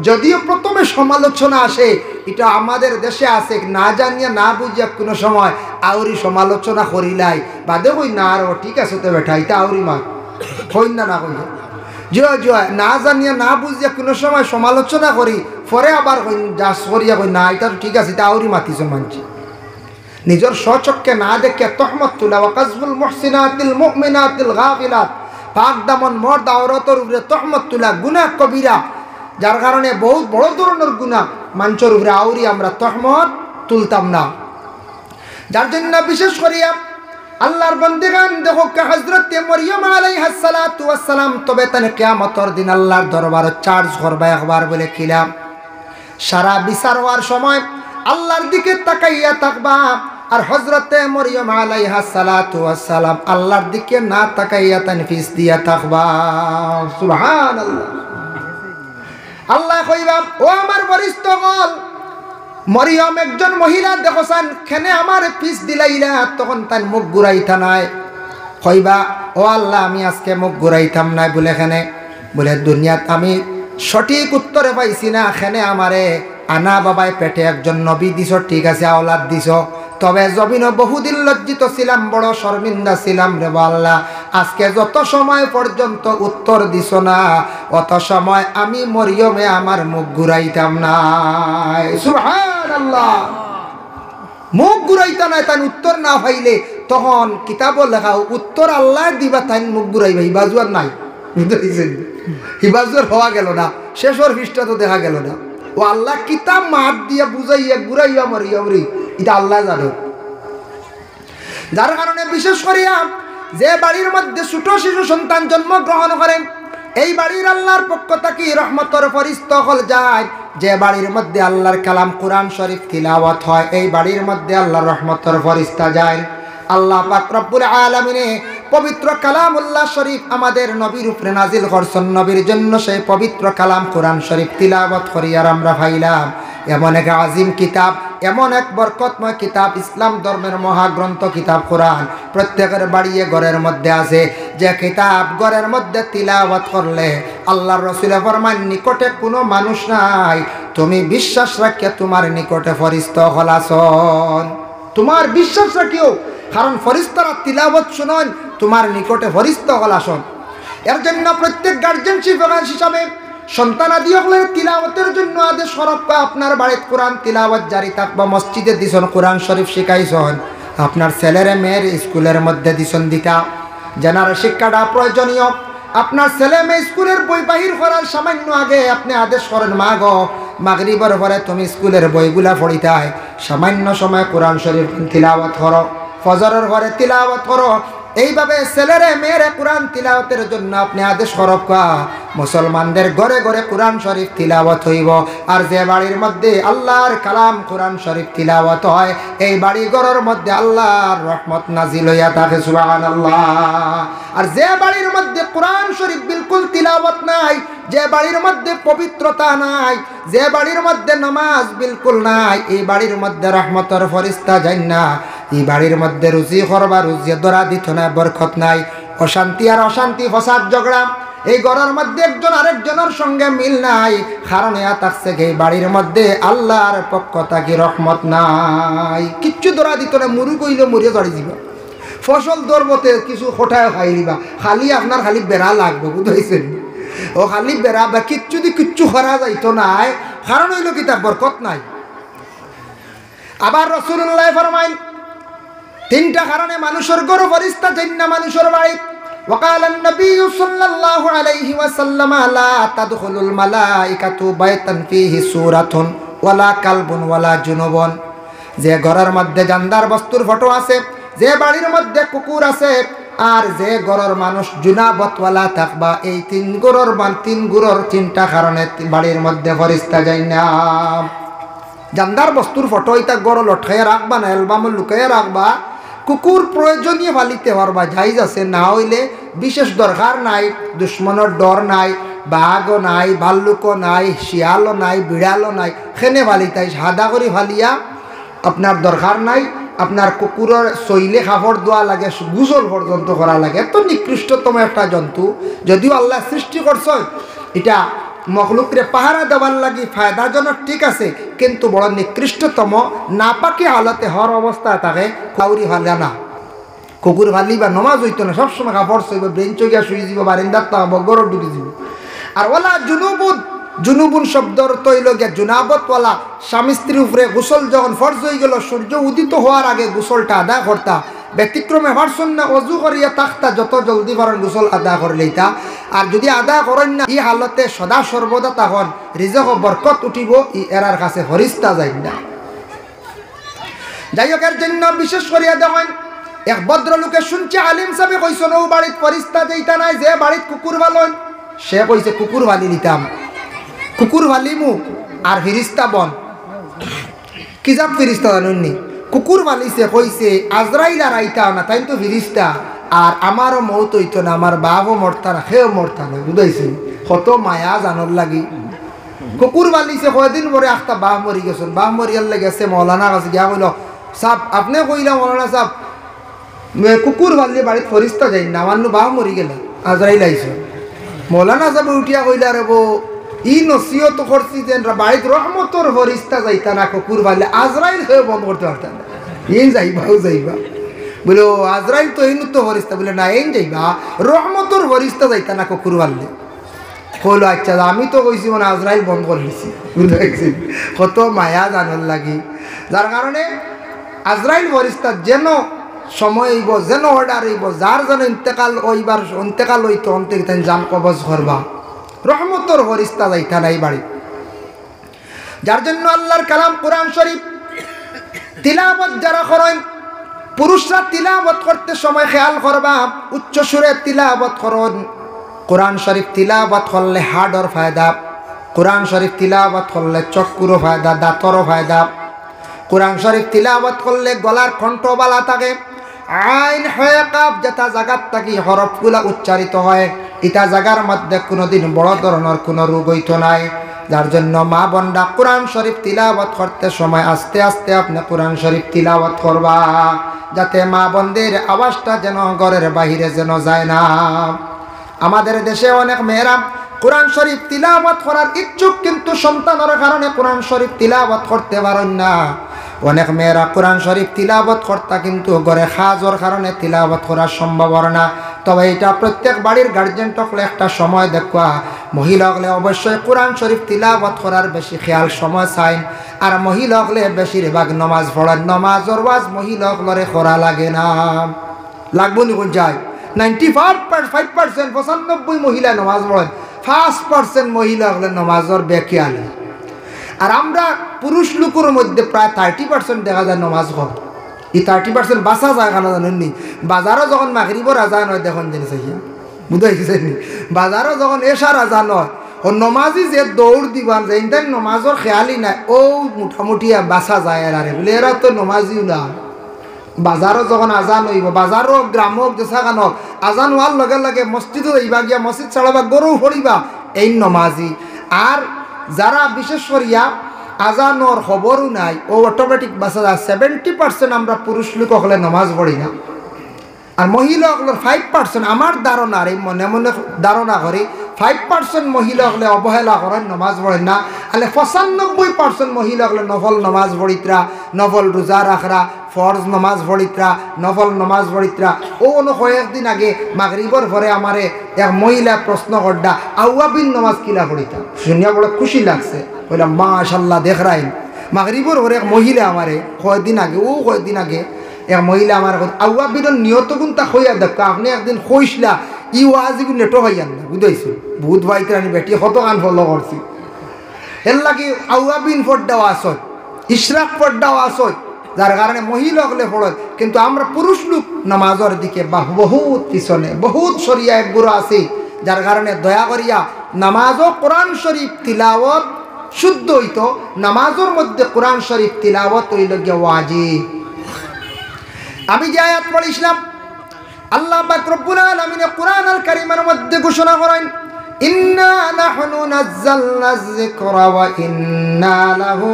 যদিও প্রথমে সমালোচনা আসে, এটা আমাদের দেশে আছে, না জানিয়া না বুঝিয়া কোনো সময় আউরি সমালোচনা করিলাই, বাদে কই না আরো ঠিক আছে তো বেটা এটা আউরি মা হই না না কই জয় জয়, না জানিয়া না বুঝিয়া কোনো সময় সমালোচনা করি, পরে আবার কই যা সরিয়া কই না এটা তো ঠিক আছে, এটা আউরি মাতিছ মানছি। নিজের স্বচক্ষে না দেখে তহমত তুলা, ওয়াকাজবুল মুহসিনাতিল মুমিনাতিল গাফিলাত, পাক দামন মর্দ আওরাতের উপরে তহমত তুলা গুনাহ কবিরা, যার কারণে বহুত বড় ধরনের গুনাহ মানুষের উপরে আউরি আমরা তহমত তুলতাম না। যার জন্য বিশেষ করিয়া আল্লাহর বন্দেগান দেখো হযরত মরিয়ম আলাইহিস সালাতু ওয়াস সালাম তবে তানে কিয়ামতের দিন আল্লাহর দরবারে চার্জ করবে একবার বলে কিলাম, সারা বিচার হওয়ার সময় আল্লাহর দিকে তাকাইয়া থাকবা, আর হযরতে মরিয়ম আলাইহিস সালাতু ওয়াস সালাম আল্লাহর দিকে না তাকাইয়া তানফিস দিয়া থাকবা। সুবহানাল্লাহ। আল্লাহ কইবা ও আমার বরিষ্ঠগণ, মরিয়ম একজন মহিলা দেখছান খেনে আমার পিস দিলাইলা, তখন তার মুখ ঘুরাইতা নাই। কইবা ও আল্লাহ আমি আজকে মুখ ঘুরাইতাম নাই, বলে এখানে বলে দুনিয়াত আমি সঠিক উত্তরে পাইছি না, এখানে আমারে আনা বাবায় পেটে একজন নবী দিছ, ঠিক আছে আওলাদ দিছ, তবে জমিন বহুদিন লজ্জিত ছিলাম, বড় শর্মিন্দা ছিলাম রে আল্লাহ, আজকে যত সময় পর্যন্ত উত্তর দিছ না অত সময় আমি মরিয়মে আমার মুখ ঘুরাইতাম না। সুবহানাল্লাহ। মুখ ঘুরাইতা নাই, তাই উত্তর না পাইলে তখন কিতাব লেখা উত্তর আল্লাহ দিবা, তাই মুখ ঘুরাইবা, হিবাজুয়ার নাই, বুঝতে হিবাজুয়ার হওয়া গেল না, শেষর পৃষ্ঠা তো দেখা গেল না। ও আল্লাহ কিতাব মাত দিয়া বুঝাইয়া ঘুরাইয়া মরিয়ম রে, এটা আল্লাহ জানে। যার কারণে বিশেষ করিয়া যে বাড়ির মধ্যে ছোট শিশু সন্তান জন্মগ্রহণ করেন, এই বাড়ির আল্লাহর পক্ষ থেকে রহমতের ফেরেশতা হল যায়। যে বাড়ির মধ্যে আল্লাহর কালাম কোরআন শরীফ তিলাওয়াত হয়, এই বাড়ির মধ্যে আল্লাহর রহমতের ফেরেশতা যায়। আল্লাহ পাক রব্বুল আলামিন পবিত্র কালামুল্লাহ শরীফ আমাদের নবীর উপরে নাজিল করছেন। নবীর জন্য সেই পবিত্র কালাম কোরআন শরীফ তিলাওয়াত করি আর আমরা পাইলাম। এমন এক আজিম কিতাব, এমন এক বরকতময় কিতাব, ইসলাম ধর্মের মহাগ্রন্থ কিতাব কোরআন প্রত্যেকের বাড়িয়ে ঘরের মধ্যে আছে। যে কিতাব ঘরের মধ্যে তিলাওয়াত করলে আল্লাহর রাসূল ফরমান নিকটে কোনো মানুষ নাই, তুমি বিশ্বাস রাখিয়া তোমার নিকটে ফেরেশতা হলাছন। তোমার বিশ্বাস রাখিও, কারণ ফেরেশতারা তিলাওয়াত শুনেন, তোমার নিকটে ফেরেশতা হলাছন। এর জন্য প্রত্যেক গার্জিয়ানশিপ হিসাবে সন্তানাদি হলে তিলাওয়াতের জন্য আদেশ করবা। আপনার বাড়িতে কোরআন তিলাওয়াত জারি থাকবা, মসজিদে দিছন কোরআন শরীফ শিখাইছন, আপনার ছেলের মেয়ের স্কুলের মধ্যে দিছন দিতা। জানার শিক্ষাটা প্রয়োজনীয়। আপনার ছেলে মেয়ে স্কুলের বই বাহির করার সামান্য আগে আপনি আদেশ করেন, মা গো মাগরিবের পরে তুমি স্কুলের বইগুলা পড়িতাই, সামান্য সময় কোরআন শরীফ তিলাওয়াত করো, ফজরের পরে তিলাওয়াত করো। এইভাবে ছেলেরে মেয়েরে কোরআন তিলাওয়াতের জন্য আপনি আদেশ করবা। মুসলমানদের ঘরে ঘরে কোরআন শরীফ তিলাওয়াত হইব। আর যে বাড়ির মধ্যে আল্লাহর কালাম কোরআন শরীফ তিলাওয়াত হয়, এই বাড়ি ঘরের মধ্যে আল্লাহর রহমত নাজিল হইয়া থাকে। সুবহানাল্লাহ। আর যে বাড়ির মধ্যে কোরআন শরীফ বিলকুল তিলাওয়াত নাই, যে বাড়ির মধ্যে পবিত্রতা নাই, যে বাড়ির মধ্যে নামাজ বিলকুল নাই, এই বাড়ির মধ্যে রহমতের ফেরেশতা যায় না। এই বাড়ির মধ্যে রুজি করবা, রুজি ধরা দিত না, বরকত নাই, অশান্তি আর অশান্তি, ফসাদ ঝগড়া। এই ঘরের মধ্যে একজন আরেকজনের সঙ্গে মিল নাই, কারণ ইয়া থাকছে এই বাড়ির মধ্যে আল্লাহর পক্ষ থেকে রহমত নাই। কিচ্ছু ধরা দিত না, মুরু কইলে মুড়িয়ে ধরে দিবা, ফসল ধরবতে কিছু খোটায় খাই দিবা, খালি আপনার খালি বেড়া লাগবে, বুঝাইছেন? ও খালি বেড়া বা কিচ্ছু দি কিচ্ছু করা যাইতো নাই, কারণ হইল কি তার বরকত নাই। আবার রাসূলুল্লাহ ফরমাইন তিনটা কারণে মানুষের গরু ফেরেশতা যান না মানুষের বাড়ি। وقال النبي صلى الله عليه وسلم لا تدخل الملائكة بيتا فيه سورة ولا كلب ولا جنوب। যে ঘরের মধ্যে জানদার বস্তুর ফটো আছে, যে বাড়ির মধ্যে কুকুর আছে, আর যে ঘরের মানুষ জুনাবতওয়ালা থাকবা, এই তিন গুরুর তিনটা কারণে বাড়ির মধ্যে ফেরেশতা যান না। জানদার বস্তুর ফটো এটা গড় লটকাইয়া রাখবা না, অ্যালবামে লুকাইয়া রাখবা। কুকুর প্রয়োজনীয় ফালিতে পারবা, জাইজ আছে, না হইলে বিশেষ দরকার নাই, দুশ্মনের ডর নাই, বাঘও নাই, ভাল্লুকও নাই, শিয়ালও নাই, বিড়ালও নাই, খেনে ফালিতাই সাদা করে ফালিয়া আপনার দরকার নাই। আপনার কুকুরের শৈলে কাপড় দেওয়া লাগে, গোসল পর্যন্ত করা লাগে। এত নিকৃষ্টতম একটা জন্তু, যদিও আল্লাহ সৃষ্টি করছেন এটা মখলুকরে পাহারা দেওয়ার লাগি ফায়দাজনক, ঠিক আছে, কিন্তু বড় নিকৃষ্টতম নাপাকি হালতে হর অবস্থায় থাকে। কাউরি ফালে না, কুকুর ফালি বা নমাজ হইতো না, সবসময় কাপড় সইব, বেঞ্চ গিয়া শুয়ে যাব, বারিন্দার তা বগর ঢুকে যাব। আর ওলা জুনুবুন শব্দর তৈল গিয়া জুনাবতওয়ালা স্বামী স্ত্রীর উপরে গোসল যখন ফরজ হয়ে গেল, সূর্য উদিত হওয়ার আগে গোসলটা আদা করতা, ব্যতিক্রমে পারছেন না অজু করিয়া তাকতা, যত জলদি পারেন গোসল আদা করে লইতা। আর যদি আদা করেন না, এই হালতে সদা সর্বদা তখন রিজক বরকত উঠিব, ই এরার কাছে ফেরেশতা যাই না। যাই হোক, এর জন্য বিশেষ করিয়া দেখেন এক ভদ্রলোকে শুনছে আলিম সাহেব কইছেন ও বাড়িতে ফেরেশতা যাইতা নাই, যে বাড়িতে কুকুর ভালেন সে কইছে কুকুর ভালি নিতাম, কুকুর ভালিমু আর ফেরেশতা বন। কি জাত ফেরেশতা জানেননি? কুকুর মালিছে কইছে আজরাইল আর আইতা না, তাই তো ফেরেশতা। আর আমারও মৌত হইতো না, আমার বাপও মরতা না, সেও মরতা না, বুঝাইছে? কত মায়া জানর লাগি। কুকুর মালিছে কয়দিন পরে একটা বাপ মরি গেছেন, বাপ মরিয়ার গেছে মৌলানা কাছে গিয়া কইল, সাপ আপনি কইলা মৌলানা সাপ কুকুর মারলে বাড়িতে ফেরেশতা যাই না, আমার বাপ মরি গেলে আজরাইল আইছে। মৌলানা সাহেব উঠিয়া কইলা রে বো ই নসিহত করছি যে বাড়িতে রহমতর ফেরেশতা যাইতা না, কুকুর মারলে আজরাইল হয়ে বন্ধ করতে পারতেন না, এই যাইবাও যাইবা। বলে ও আজরাইল তো এই তো ফেরেশতা, বলে না এই যাইবা, রহমতর ফেরেশতা যাইতা না কুকুর মারলে। কইল আচ্ছা, আমি তো কইছি মানে আজরাইল বন্ধ করে দিছি, বুঝতে কত মায়া জানার লাগি। যার কারণে আজরাইল ফেরেশতা যেন সময় হইব, যেন অর্ডার হইব, যার যেন ইন্তেকাল হইবার ইন্তেকাল হইতো অন্তে জান কবজ করবা, রহমতর ফেরেশতা যাইতা নাই বাড়ি। যার জন্য আল্লাহর কালাম কোরআন শরীফ তিলাওয়াত যারা করেন, পুরুষরা তিলাওয়াত করতে সময় খেয়াল করবা, উচ্চ সুরে তিলাওয়াত করুন। কোরআন শরীফ তিলাওয়াত করলে হাড়র ফায়দা, কোরআন শরীফ তিলাওয়াত করলে চক্ষুরও ফায়দা, দাঁতরও ফায়দা। কোরআন শরীফ তিলাওয়াত করলে গলার কণ্ঠ বালা থাকে, আইন হয়ে কাপ যেটা জায়গার থাকি হরফগুলা উচ্চারিত হয় এটা জায়গার মধ্যে কোনোদিন বড় ধরনের কোনো রোগ হইতো নাই। যার জন্য মা বোনরা কোরআন শরীফ তিলাওয়াত করতে সময় আস্তে আস্তে আপনি কোরআন শরীফ তিলাওয়াত করবা, যাতে মা বোনদের আওয়াজটা যেন ঘরের বাহিরে যেন যায় না। আমাদের দেশে অনেক মেয়েরা কোরআন শরীফ তিলাওয়াত করার ইচ্ছুক, কিন্তু সন্তানের কারণে কোরআন শরীফ তিলাওয়াত করতে পারেন না। অনেক মেয়েরা কোরআন শরীফ তিলাওয়াত করতা, কিন্তু ঘরে খাজর কারণে তিলাওয়াত করা সম্ভব না। তবে এটা প্রত্যেক বাড়ির গার্জেন টকলে একটা সময় দেখা, মহিলা হলে অবশ্যই কোরআন শরীফ তিলাওয়াত করার বেশি খেয়াল সময় চাই। আর মহিলা হলে বেশিরভাগ নমাজ পড়েন, নমাজর ওয়াজ মহিলা হলরে করা লাগে না। লাগবো নি কোন যায় 95% 95 মহিলা নমাজ পড়েন, 5% মহিলা হলে নমাজর বেখেয়াল। আর আমরা পুরুষ লোকের মধ্যে প্রায় 30% দেখা যায় নমাজ পড়। এই 30% বাঁচা যায় কেন জানেননি? বাজারও যখন মাগরিবর আজান হয় দেখুন জিনিস বুঝাইছেন, বাজারও যখন এশার আজান হয় ও নমাজি যে দৌড় দিবান যে ইন্টার নমাজর খেয়ালই নাই, ও মোটামুটি বাঁচা যায় আর বলে এরা তো নমাজিও না। বাজারও যখন আজান হইব, বাজারও গ্রাম হোক দেশা গান হোক, আজান হওয়ার লগে লগে মসজিদও যাইবা, গিয়া মসজিদ ছাড়াবা, গরু ফড়িবা, এই নমাজি। আর যারা বিশেষ করিয়া আজানোর খবরও নাই, ও অটোমেটিক বাঁচা যায়। 70% আমরা পুরুষ লোক হলে নমাজ পড়ি না, আর মহিলা হলের 5%, আমার ধারণা আর এই মনে মনে ধারণা করি 5% মহিলা হলে অবহেলা করেন, নমাজ পড়েন না। তাহলে 95% মহিলা হলে নফল নমাজ পড়িত্রা, নফল রোজা রাখরা, ফরজ নমাজ পড়িত্রা, নফল নমাজ পড়িত্রা। ও কয়েকদিন আগে মাগরিবর পরে আমারে এক মহিলা প্রশ্ন করডা, আউয়াবিন নমাজ কিলা পড়িতা। শুনিয়া বড় খুশি লাগছে, বললাম মাশাল্লাহ দেখ রাইন। মাগরিবর পরে এক মহিলা আমারে কয়েকদিন আগে এক মহিলা আমার আউয়াবিনের নিয়ত গুণটা হইয়া দেখ, আপনি একদিন কইসলা ই ওয়াজিগু নেটো হইয়ান না, বুঝাইছো বহুত বাইতে আনি বেটি কত গান ফলো করছি। এর লাগে আউয়াবিন পড়ডাও আসত, ইশরাক পড়ডাও আসত, যার কারণে মহিলা হলে পড়ত। কিন্তু আমরা পুরুষ লোক নামাজের দিকে বহুত পিছনে, বহুত সরিয়া এক গুরু আছে, যার কারণে দয়া করিয়া নামাজও কোরআন শরীফ তিলাওয়াত শুদ্ধ হইতো। নামাজের মধ্যে কোরআন শরীফ তিলাওয়াত হইল গিয়া ওয়াজিব। আমি যে আয়াত পড়িছিলাম, আল্লাহ পাক রব্বুল আলামিন কোরআন আল কারীমের মধ্যে ঘোষণা করেন, ইন্না নাহনু নাযালনা যিকরা ওয়া ইন্না লাহু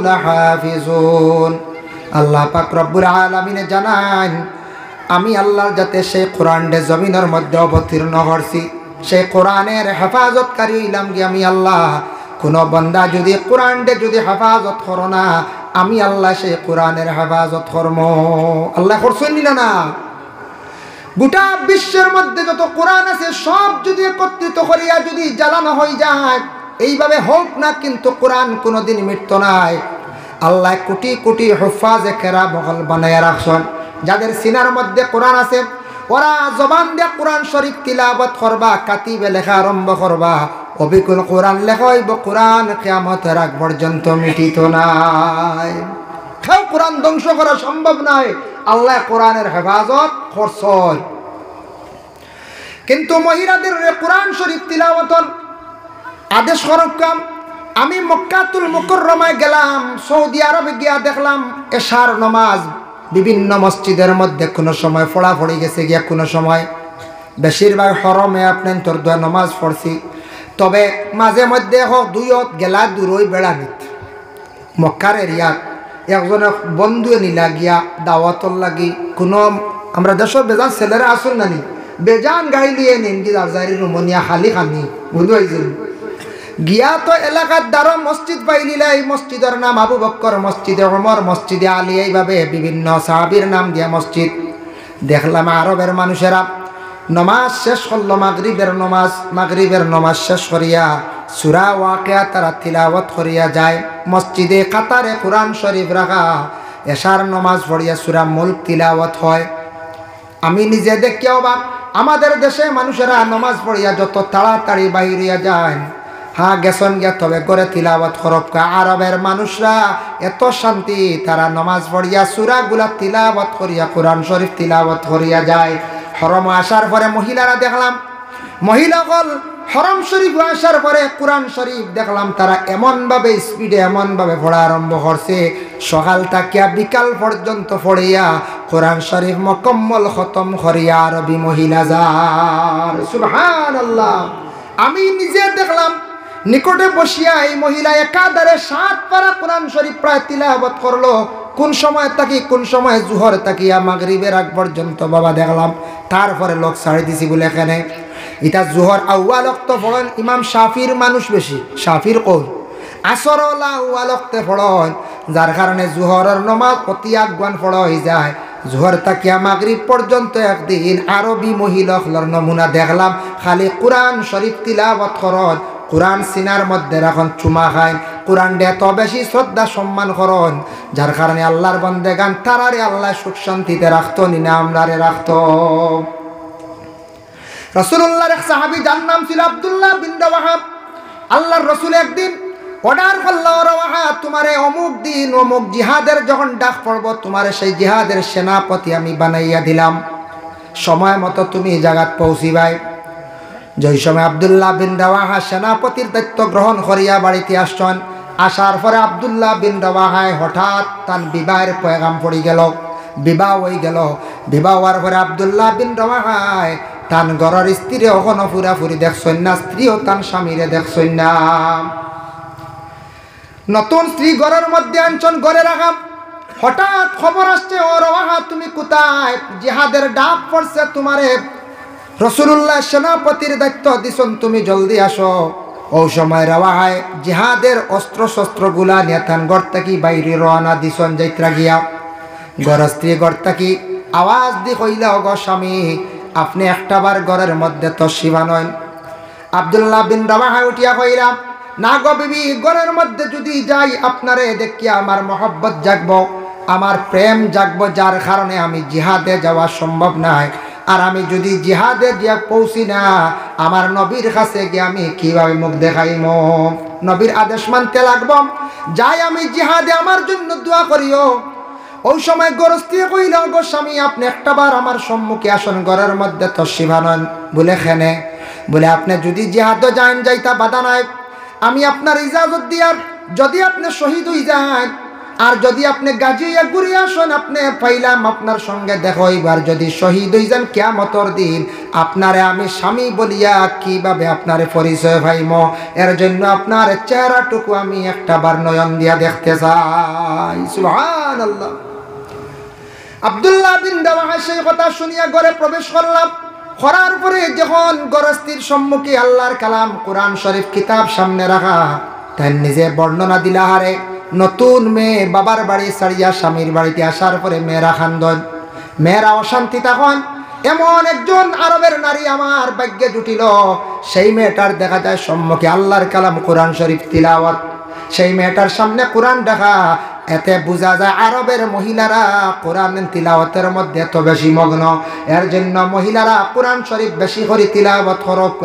লাহাফিজুন। আল্লাহ পাক রব্বুল আলামিন জানান, আমি আল্লাহর যাতে সেই কোরআনকে জমিনের মধ্যে অবতীর্ণ করছি, সেই কোরআনের হেফাজতকারী হইলাম কি আমি আল্লাহ। কোনো বান্দা যদি কোরআনকে যদি হেফাজত করো না, আমি আল্লাহ সেই কোরআনের হেফাজত করব। আল্লাহ করছেন না? গোটা বিশ্বের মধ্যে যত কোরআন আছে সব যদি একত্রিত করিয়া যদি জ্বালানো হয়ে যায়, এইভাবে হোক না, কিন্তু কোরআন কোনোদিন মৃত্যু নাই। আল্লাহ কোটি কোটি হুফাজে কেরা বগল বানাইয়া রাখছেন, যাদের সিনার মধ্যে কোরআন আছে, ওরা জবান দিয়ে কোরআন শরীফ তিলাওয়াত করবা, কাতিবে লেখা আরম্ভ করবা, অবিকুল কোরআন লেখা হইব, কোরআন কিয়ামতের আগ পর্যন্ত মিটিত নাই। কেউ কোরআন ধ্বংস করা সম্ভব নয়, আল্লাহ কোরআনের হেফাজত করছেন। কিন্তু মহিলাদের কোরআন শরীফ তিলাওয়াতর আদেশ করকাম। আমি মক্কাতুল মুকাররমায় গেলাম, সৌদি আরবে গিয়া দেখলাম এশার নামাজ বিভিন্ন মসজিদের মধ্যে কোনো সময় পড়া পড়ে গেছে গিয়া, কোনো সময় বেশিরভাগ হরমে আপনার তোর দোয়া নামাজ পড়ছি। তবে মাঝে মধ্যে হোক দুইত গেলা দূরই বেড়ানিত মক্কার এরিয়াত একজন বন্ধু নিলা গিয়া দাওয়াতর লাগি, কোনো আমরা দেশের বেজান ছেলেরা আসুন নানি বেজান গাড়ি লিয়ে নিন কি দারজারি রুমনিয়া খালি খানি বুঝতে পারছেন। গিয়া তো এলাকার দ্বারা মসজিদ পাইলিলা, এই মসজিদের নাম আবু বক্কর মসজিদে ওমর, মসজিদে আলী, এইভাবে বিভিন্ন সাহাবীর নাম দিয়া মসজিদ। দেখলাম আরবের মানুষেরা নমাজ শেষ করলো, মাগরিবের নমাজ শেষ করিয়া সূরা ওয়াকিয়া তারা তিলাওয়াত করিয়া যায়। মসজিদে কাতারে কোরআন শরীফ রাখা, এশার নমাজ পড়িয়া সূরা মুলক তিলাওয়াত হয়। আমি নিজে দেখিয়া অবাক, আমাদের দেশে মানুষেরা নমাজ পড়িয়া যত তাড়াতাড়ি বাহিরিয়া যায়, হ্যাঁ গেছন গিয়া তবে করে তিলাওয়াত করবকা। আরবের মানুষরা এত শান্তি, তারা নমাজ পড়িয়া সূরাগুলা তিলাওয়াত করিয়া কোরআন শরীফ তিলাওয়াত করিয়া যায়। হরম আসার পরে মহিলারা দেখলাম মহিলাগল হরম শরীফ আসার পরে কোরআন শরীফ দেখলাম তারা এমনভাবে স্পিডে এমনভাবে পড়া আরম্ভ করছে, সকাল তাকিয়া বিকাল পর্যন্ত পড়িয়া কোরআন শরীফ মুকম্মল খতম করিয়া আরবি মহিলা যার সুবহানাল্লাহ। আমি নিজে দেখলাম নিকটে বসিয়া এই মহিলা একাধারে 7 পারা কোরআন শরীফ প্রায় তিলাওয়াত করলো। কোন সময় থাকি কোন সময় জোহর তাকিয়া মাগরিবের আগ পর্যন্ত বাবা দেখলাম। তারপরে লোক ছাড়ি দিছি বলে এখানে এটা জোহর আউয়াল ওয়াক্ত পড়েন ইমাম শাফির মানুষ বেশি, শাফির কৌল আসর আউয়াল ওয়াক্তে পড়েন, যার কারণে জোহরের নামাজ অতি আগুয়ান পড়া হয়ে যায়। জোহর তাকিয়া মাগরিব পর্যন্ত একদিন আরবি মহিলার নমুনা দেখলাম খালি কোরআন শরীফ তিলাওয়াত করেন, কোরআন সিনার মধ্যে রাখন চুমা খায়, কোরআন ডে এত বেশি শ্রদ্ধা সম্মান করেন, যার কারণে আল্লাহর বন্দেগান তারারে আল্লাহ সুখ শান্তিতে রাখতো নিনা আমরারে রাখতো। রাসূলুল্লাহর এক সাহাবী যার নাম ছিল আব্দুল্লাহ বিন রাওয়াহা, আল্লাহর রাসূল একদিন অর্ডার করলো, রাওয়াহা তোমারে অমুক দিন অমুক জিহাদের যখন ডাক পড়ব তোমারে সেই জিহাদের সেনাপতি আমি বানাইয়া দিলাম, সময় মতো তুমি জায়গাত পৌঁছিবাই। যেই সময় আব্দুল্লাহ বিন রাওয়াহা সেনাপতির দায়িত্ব গ্রহণ করিয়া বাড়িতে আসছেন, আসার পরে আব্দুল্লাহ বিন রাওয়াহায় হঠাৎ তার বিবাহের পয়গাম পড়ে গেল, বিবাহ হয়ে গেল। বিবাহ হওয়ার পরে আব্দুল্লাহ বিন রাওয়াহায় তান ঘরের স্ত্রী ওখানে ফুরাফুরি দেখছেন না, স্ত্রীও তান স্বামীরে দেখছেন না। নতুন স্ত্রী ঘরের মধ্যে আনছেন, ঘরে রাখা। হঠাৎ খবর আসছে, ও রাওয়াহা তুমি কোথায়? জিহাদের ডাক পড়ছে তোমারে, রাসূলুল্লাহ সেনাপতির দায়িত্ব দিছেন, তুমি জলদি আসো। ও সময় রাওয়াহায় জিহাদের অস্ত্র শস্ত্রগুলা নিয়ে তান ঘর থেকে বাইরে রওনা দিছেন যাইত্রা গিয়া। ঘর স্ত্রী ঘর থেকে আওয়াজ দি কইলা, ও গো স্বামী আপনি একটাবার ঘরের মধ্যে তশরিফ আনেন। আব্দুল্লাহ বিন রাওয়াহা উঠিয়া কইলা, না গো বিবি, ঘরের মধ্যে যদি যাই আপনারে দেখিয়া আমার মহব্বত জাগবো, আমার প্রেম জাগবো, যার কারণে আমি জিহাদে যাওয়া সম্ভব নয়। আর আমি যদি জিহাদে গিয়া পৌঁছি না, আমার নবীর কাছে গিয়ে আমি কিভাবে মুখ দেখাইম? নবীর আদেশ মানতে লাগবো। যাই আমি জিহাদে, আমার জন্য দোয়া করিও। ওই সময় গরস্তি কইল, গো স্বামী আপনি একটাবার আমার সম্মুখে আসন, ঘরের মধ্যে তশরিফ আনেন। বলে খেনে বলে আপনি যদি জিহাদে যান যাইতা বাধা নাই, আমি আপনার ইজাজত দিয়ার, যদি আপনি শহীদ হয়ে যান আর যদি আপনি গাজিয়া ঘুরে আসেন আপনি পাইলাম আপনার সঙ্গে দেখো। এবার যদি শহীদ হয়ে যান কিয়ামতের দিন আপনারে আমি স্বামী বলিয়া কিভাবে আপনারে পরিচয় পাইম? এর জন্য আপনার চেহারাটুকু আমি একটাবার নয়ন দিয়া দেখতে চাই। সুবহানাল্লাহ। আব্দুল্লাহ বিন রাওয়াহা সেই কথা শুনিয়া ঘরে প্রবেশ করলাম। করার পরে যখন গরস্তির সম্মুখে আল্লাহর কালাম কোরআন শরীফ কিতাব সামনে রাখা, তাই নিজে বর্ণনা দিলা হারে নতুন মেয়ে বাবার বাড়ি ছাড়িয়া স্বামীর বাড়িতে আসার পরে মেয়েরা খান্দন, মেয়েরা অশান্তি তখন। এমন একজন আরবের নারী আমার ভাগ্যে জুটিল, সেই মেয়েটার দেখা যায় সম্মুখে আল্লাহর কালাম কোরআন শরীফ তিলাওয়াত, সেই মেয়েটার সামনে কোরআন দেখা। এতে বোঝা যায় আরবের মহিলারা কোরআন তিলাওয়াতের মধ্যে এত বেশি মগ্ন। এর জন্য মহিলারা কোরআন শরীফ বেশি করে তিলাওয়াত করব।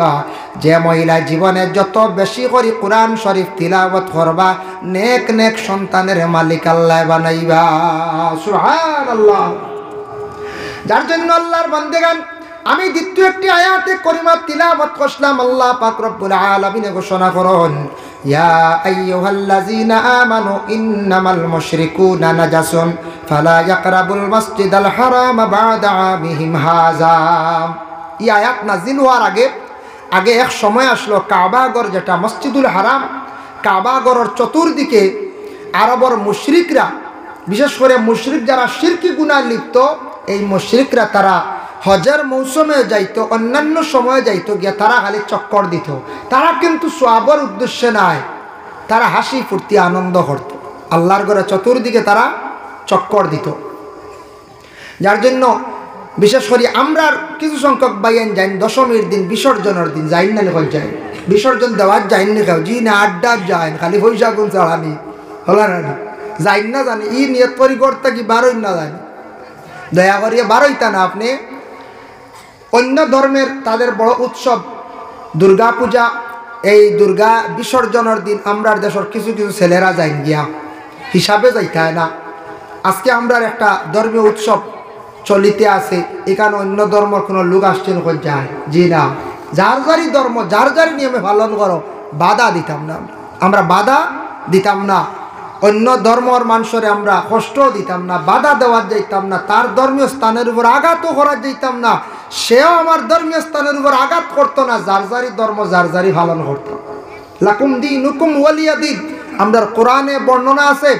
যে মহিলা জীবনে যত বেশি করে কোরআন শরীফ তিলাওয়াত করবা, নেক নেক সন্তানের মালিক আল্লাহ বানাইবা। সুবহানাল্লাহ। যার জন্য আল্লাহর বান্দেগান আমি দ্বিতীয় একটি আয়াতে করিমা তিলাওয়াত করলাম। আল্লাহ পাক রব্বুল আলামিন ঘোষণা করেন, ইয়া আইয়ুহাল্লাযীনা আমানু ইন্নামাল মুশরিকুনা নাজাসুন ফালা ইয়াকরাবুল মাসজিদাল হারামা বা'দা আমিহিম হাযা। এই আয়াত নাযিল হওয়ার আগে এক সময় আসলো কাবাগর, যেটা মসজিদুল হারাম, কাবাগরের চতুর্দিকে আরবের মুশরিকরা, বিশেষ করে মুশরিক যারা শিরকি গুনাহ লিপ্ত, এই মুশরিকরা তারা হজের মৌসুমে যাইতো, অন্যান্য সময়ে যাইতো, গিয়া তারা খালি চক্কর দিত। তারা কিন্তু সওয়াবের উদ্দেশ্যে নাই, তারা হাসি ফুর্তি আনন্দ করত। আল্লাহর ঘরে চতুর্দিকে তারা চক্কর দিত। যার জন্য বিশেষ করে আমরা কিছু সংখ্যক বাইন যাইন দশমীর দিন, বিসর্জনের দিন যাইন না, লিখন যাই বিসর্জন দেওয়ার যাইন নি, খাও জি না আড্ডা যাইন, খালি পয়সা গুণ চালানি হলা না যাইন না, জানি ই নিয়ত পরিকর্তা কি বারোই না জানি, দয়া করিয়া বারোইতা না। আপনি অন্য ধর্মের তাদের বড় উৎসব দুর্গা পূজা, এই দুর্গা বিসর্জনের দিন আমরা দেশের কিছু কিছু ছেলেরা যাইন গিয়া হিসাবে যাইতে হয় না। আজকে আমরা একটা ধর্মীয় উৎসব চলিতে আছে, এখানে অন্য ধর্মের কোনো লোক আসছেন যায় জি না, যার যারই ধর্ম যার যারই নিয়মে পালন করো, বাধা দিতাম না, আমরা বাধা দিতাম না। অন্য ধর্মর মানুষরে আমরা কষ্টও দিতাম না, বাধা দেওয়া যাইতাম না, তার ধর্মীয় স্থানের উপর আঘাতও করা যাইতাম না, সেও আমার ধর্মীয় স্থানের উপর আঘাত করতো না। যার যারই ধর্ম যার যারই পালন করতো। লাকুম দীনুকুম ওয়ালিয়া দীন, আমরা কোরআনে বর্ণনা আছে,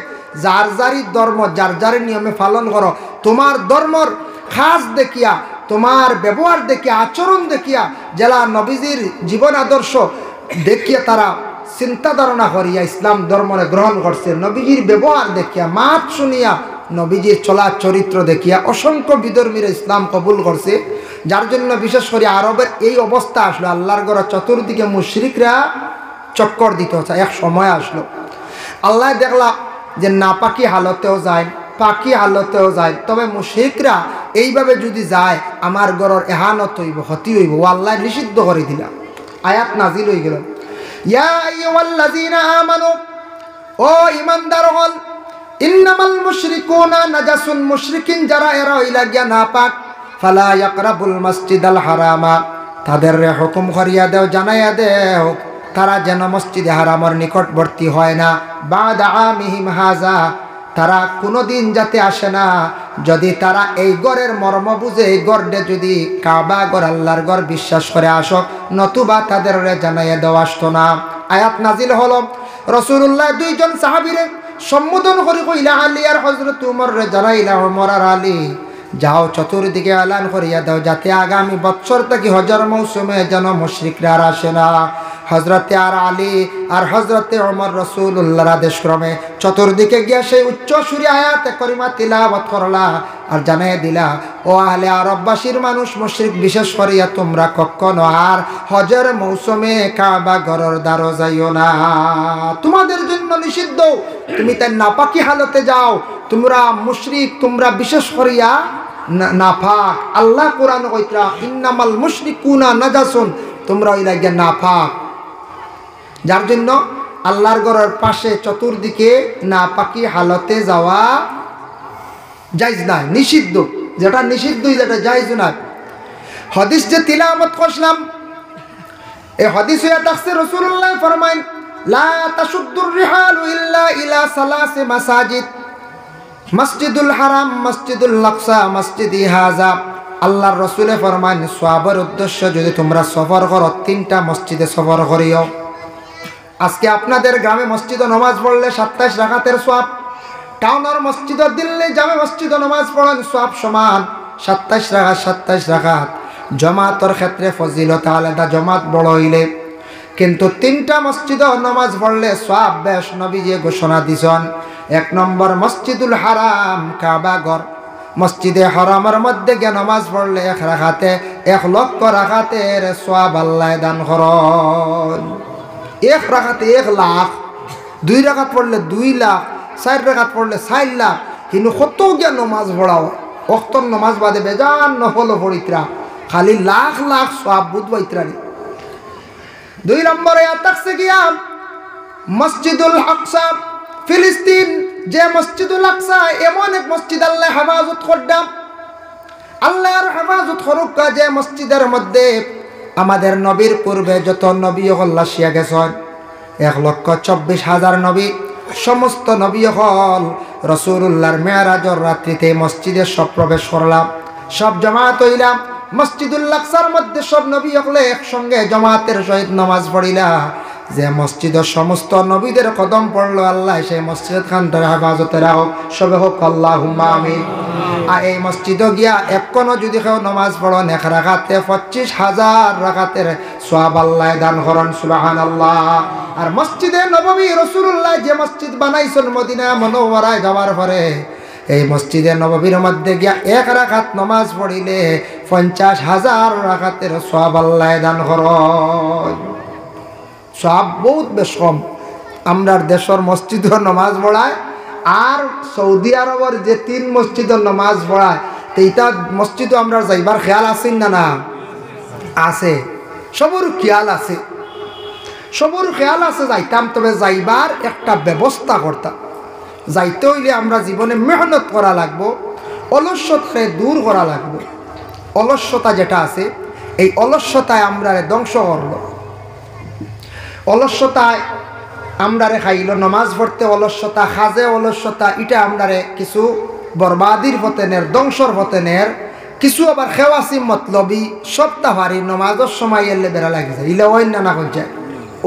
যার যারই ধর্ম যার যারই নিয়মে পালন করো। তোমার ধর্মর খাস দেখিয়া, তোমার ব্যবহার দেখিয়া, আচরণ দেখিয়া, জেলা নবীজির জীবন আদর্শ দেখিয়া তারা চিন্তা ধারণা করিয়া ইসলাম ধর্মরে গ্রহণ করছে। নবীজির ব্যবহার দেখিয়া, মাত শুনিয়া, নবীজির চলা চরিত্র দেখিয়া অসংখ্য বিধর্মীরা ইসলাম কবুল করছে। যার জন্য বিশেষ করে আরবের এই অবস্থা আসলো, আল্লাহর ঘর চতুর্দিকে মুশরিকরা চক্কর দিতে হচ্ছে। এক সময় আসলো, আল্লাহ দেখলা যে নাপাকি হালতেও যায়, পাকি হালতেও যায়, তবে মুশরিকরা এইভাবে যদি যায় আমার ঘরের এহানত হইব, ক্ষতি হইব, ও আল্লাহ নিষিদ্ধ করে দিলা। আয়াত নাজিল হয়ে গেল, ইয়া আইয়ুহাল্লাযীনা আমানু, ও ঈমানদারগণ, ইন্নামাল মুশরিকুনা নাজাসুন, মুশরিকিন যারা এরা হইলা গিয়া নাপাক, ফালা ইয়াকরাবুল মাসজিদাল হারামা, তাদের হুকুম করিয়া দেও, জানাইয়া দেও তারা যেন মসজিদে হারামের নিকটবর্তী হয় না। বাদা আমিহিম হাজা, তারা কোনোদিন যাতে আসে না, যদি তারা এই গড়ের মর্ম বুঝে, এই গড়ে যদি কাবা গড় আল্লাহর গড় বিশ্বাস করে আসো, নতুবা তাদের জানাইয়া দেওয়া আসতো না। আয়াত নাজিল হলো, রাসূলুল্লাহ দুইজন সাহাবীরে সম্বোধন করে কইলা, আলী আর হযরত উমর রে জানাইলা, উমর আর আলী যাও চতুর্দিকে এলান করিয়া দাও, যাতে আগামী বছর থেকে হজর মৌসুমে যেন মুশরিকরা আর আসে না। হজরতে আর আলী আর হজরতে ওমর রাসূলুল্লাহর আদেশক্রমে চতুর্দিকে গিয়া সেই উচ্চ সুরে আয়াতে করিমা তিলাওয়াত করলা আর জানাই দিলা, ও আহলে আরববাসীর মানুষ, মুশরিক বিশেষ করিয়া তোমরা কখনো আর হজের মৌসুমে কাবা ঘরের দ্বারও যাইও না, তোমাদের জন্য নিষিদ্ধ। তুমি তাই নাপাকি হালতে যাও, তোমরা মুশরিক, তোমরা বিশেষ করিয়া নাফাক। আল্লাহ কোরআন কইতরা, ইন্নামাল মুশরিকুনা নাজাসুন, তোমরা হইলা গিয়া নাফাক। যার জন্য আল্লাহর ঘরের পাশে চতুর্দিকে নাপাকি হালতে যাওয়া জায়েজ না, নিষিদ্ধ। যেটা নিষিদ্ধ যেটা জায়েজ না। হাদিস যে তিলাওয়াত করলাম, এই হাদিস হইয়া থাকছে রাসূলুল্লাহ ফরমায়, লা তাশুদ্দুর রিহালু ইল্লা ইলা সালাসি মাসাজিদ, মসজিদুল হারাম, মসজিদুল আকসা, মসজিদি হাজা। আল্লাহর রাসূলে ফরমান, সওয়াবের উদ্দেশ্য যদি তোমরা সফর করো, তিনটা মসজিদে সফর করিও। আজকে আপনাদের গ্রামে মসজিদে নামাজ পড়লে 27 রাকাতের সওয়াব, টাউনের মসজিদে দিল্লি জামে মসজিদে নামাজ পড়েন সওয়াব সমান 27 রাকাত। জামাতের ক্ষেত্রে ফজিলত আলাদা, জামাত বড় হইলে, কিন্তু তিনটা মসজিদে নামাজ পড়লে সওয়াব বেশ। নবীজি ঘোষণা দিছেন, 1 নম্বর মসজিদুল হারাম, কাবা ঘর, মসজিদে হারামের মধ্যে গিয়ে নামাজ পড়লে 1 রাকাতে 1 লক্ষ রাকাতের সওয়াব আল্লাহ দান করেন। 1 রাকাতে 1 লাখ, 2 রাকাত পড়লে 2 লাখ, 4 রাকাত পড়লে 4 লাখ। কিন্তু কত গিয়া নামাজ পড়াও, ওয়াক্তর নামাজ বাদে বেজান নফল পড়িত্রা, খালি লাখ লাখ সওয়াব বুঝবাইত্রা। 2 নম্বরে আতাকছে গিয়া মসজিদুল আকসা, ফিলিস্তিন যে মসজিদুল আকসা, এমন এক মসজিদ আল্লাহ হেফাজত করদাম, আল্লাহর হেফাজত করুক। যে মসজিদের মধ্যে আমাদের নবীর পূর্বে যত নবী হল আসিয়া গেছেন, 1,24,000 নবী, সমস্ত নবী হল রাসূলুল্লাহর মেরাজের রাত্রিতে মসজিদে সব প্রবেশ করলাম, সব জামাত হইলাম মসজিদুল আকসার মধ্যে। সব নবী হলে একসঙ্গে জামাতের সহিত নামাজ পড়িলা। যে মসজিদের সমস্ত নবীদের কদম পড়লো, আল্লাহ সেই মসজিদ খানটার হেফাজতে রাখো, সবে হোক আল্লাহুম্মা আমিন। আর এই মসজিদে গিয়া এখনো যদি কেউ নামাজ পড়েন, 1 রাকাতে 25,000 রাকাতের সওয়াব আল্লাহ দান করেন, সুবহানাল্লাহ। আর মসজিদে নববী রাসূলুল্লাহ যে মসজিদ বানাইছেন মদিনা মুনাওয়ারায় যাওয়ার পরে, এই মসজিদে নববীর মধ্যে গিয়া 1 রাকাত নামাজ পড়িলে 50,000 রাকাতের সওয়াব আল্লাহ দান করেন। সব বহুত বেশ কম। আমরা দেশের মসজিদের নামাজ পড়ায়, আর সৌদি আরবের যে 3 মসজিদের নামাজ পড়ায়, এইটা মসজিদও আমরা যাইবার খেয়াল আছে না? না আছে, সবর খেয়াল আছে, সবর খেয়াল আছে যাইতাম, তবে যাইবার একটা ব্যবস্থা করতাম। যাইতে হইলে আমরা জীবনে মেহনত করা লাগবো, অলস্যতাকে দূর করা লাগবে। অলস্যতা যেটা আছে, এই অলস্যতায় আমরা ধ্বংস করল, অলস্যতায় আমরারে খাইল, নমাজ পড়তে অলস্যতা, খাজে অলস্যতা, এটা আমরারে কিছু বরবাদির পথেনের, ধ্বংসর পথেনের, কিছু আবার খেওয়াসি মতলবি সপ্তাহারি নমাজের সময় এলে বেড়া লাগে যায়, ইলা ওই নানা করছে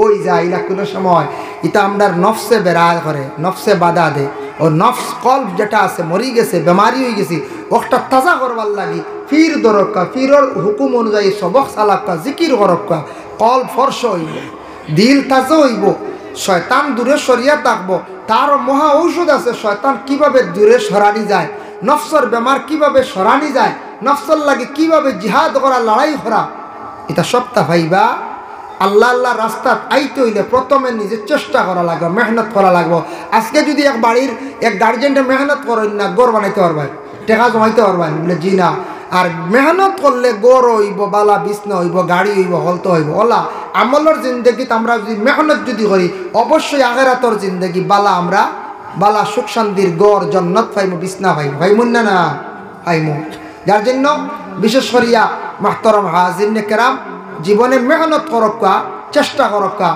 ওই যায়, ইলা কোনো সময় এটা আমরার নফসে বেড়া করে, নফসে বাধা দে, ও নফস কল্প যেটা আছে মরি গেছে, বেমারি হয়ে গেছি, ওটা তাজা করবার লাগি ফির দরক্কা, ফিরর হুকুম অনুযায়ী সবক সালাক্কা, জিকির করক্কা, কল ফর্স হইব, দিল তাজা হইব, শয়তান দূরে সরিয়া থাকবো। তার মহা ঔষধ আছে, শয়তান কিভাবে দূরে সরানি যায়, নফসর বেমার কিভাবে সরানি যায়, নফসর লাগে কিভাবে জিহাদ করা, লড়াই করা, এটা সপ্তাহ ভাইবা আল্লাহ আল্লাহ রাস্তা আইতে হইলে প্রথমে নিজের চেষ্টা করা লাগবে, মেহনত করা লাগবে। আজকে যদি এক বাড়ির এক গার্জেনটা মেহনত করেন না, গড় বানাইতে পারবেন, টেকা জমাইতে পারবেন, বলে জি না। আর মেহনত করলে গড় হইব, বালা বিছনা হইব, গাড়ি হইব, হলতো হইব। ওলা আমলের জিন্দগিত আমরা যদি মেহনত যদি করি, অবশ্যই আখেরাতর জিন্দগি বালা, আমরা বালা সুখ শান্তির গড় জন্নত পাইমু, বিছনা পাইমু, পাইমুন না না পাইমু। যার জন্য বিশেষ করিয়া মাহতরম হাজিরিনে কেরাম, জীবনে মেহনত করক্কা, চেষ্টা করক্কা।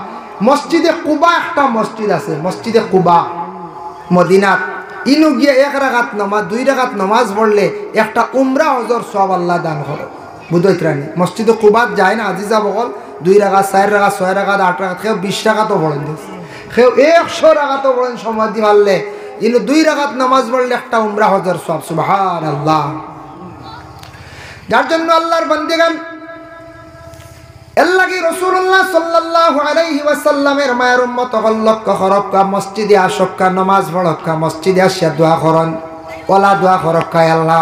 মসজিদে কুবা একটা মসজিদ আছে, মসজিদে কুবা মদিনাত, ইনু গিয়ে 1 রাকাত নামাজ 2 রাকাত নামাজ পড়লে একটা উমরা হজর সব আল্লাহ দান করে, বুঝাইত্রানি। মসজিদে কুবাত যায় না আজিজা বকল, 2 রাকাত 4 রাকাত 6 রাকাত 8 রাকাত, কেউ 20 রাকাতও পড়েন, কেউ 100 রাকাতও পড়েন, সময় দি পারলে ইনু 2 রাকাত নামাজ পড়লে একটা উমরা হজর সব, সুবহানাল্লাহ। যার জন্য আল্লাহর বান্দিগান এল্লাহি রাসূলুল্লাহ সাল্লাল্লাহু আলাইহি ওয়াসাল্লামের মায়ের উম্মত হল, লক্ষ্য করক্কা, মসজিদে আসক্কা, নামাজ পড়ক্কা, মসজিদে আসিয়া দোয়া করন, ওলা দোয়া করক্কা। আল্লাহ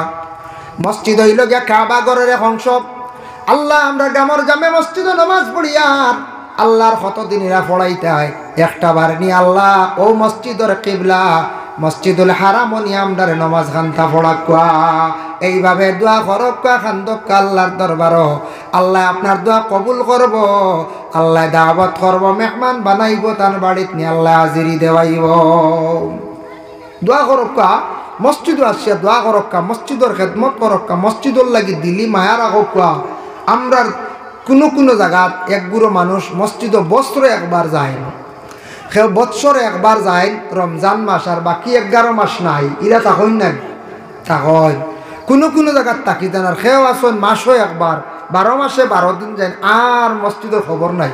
মসজিদ হইল গিয়া কাবা ঘরের এক অংশ। আল্লাহ আমরা গ্রামের জামে মসজিদে নামাজ পড়িয়া আল্লাহর কতদিনেরা পড়াইতে হয়, একটা বার নি আল্লাহ ও মসজিদের কিবলা মসজিদুল হারাম নি আমদারে নামাজ খান্তা পড়াক্কা, এইভাবে দোয়া করক্কা, খান্দক্কা আল্লাহর দরবার। আল্লাহ আপনার দোয়া কবুল করব, আল্লাহ দাওয়াত করব, মেহমান বানাইব, তার বাড়িতে নিয়ে আল্লাহ হাজিরি দেওয়াইব। দোয়া করক্কা, মসজিদ আসিয়া দোয়া করক্কা, মসজিদের খেদমত করক্কা, মসজিদর লাগি দিলি মায়া রাখক্কা। আমরা কোনো কোনো জায়গাত এক গুঁড়ো মানুষ মসজিদ বছরে একবার যায় না, কেউ বৎসরে একবার যায় রমজান মাস, আর বাকি 11 মাস নাই, ইরা তখন নাই তখন কোনো কোনো জায়গার তাকি দেন। আর খেয়েও আসুন মাসও একবার, 12 মাসে 12 দিন যায়, আর মসজিদের খবর নাই।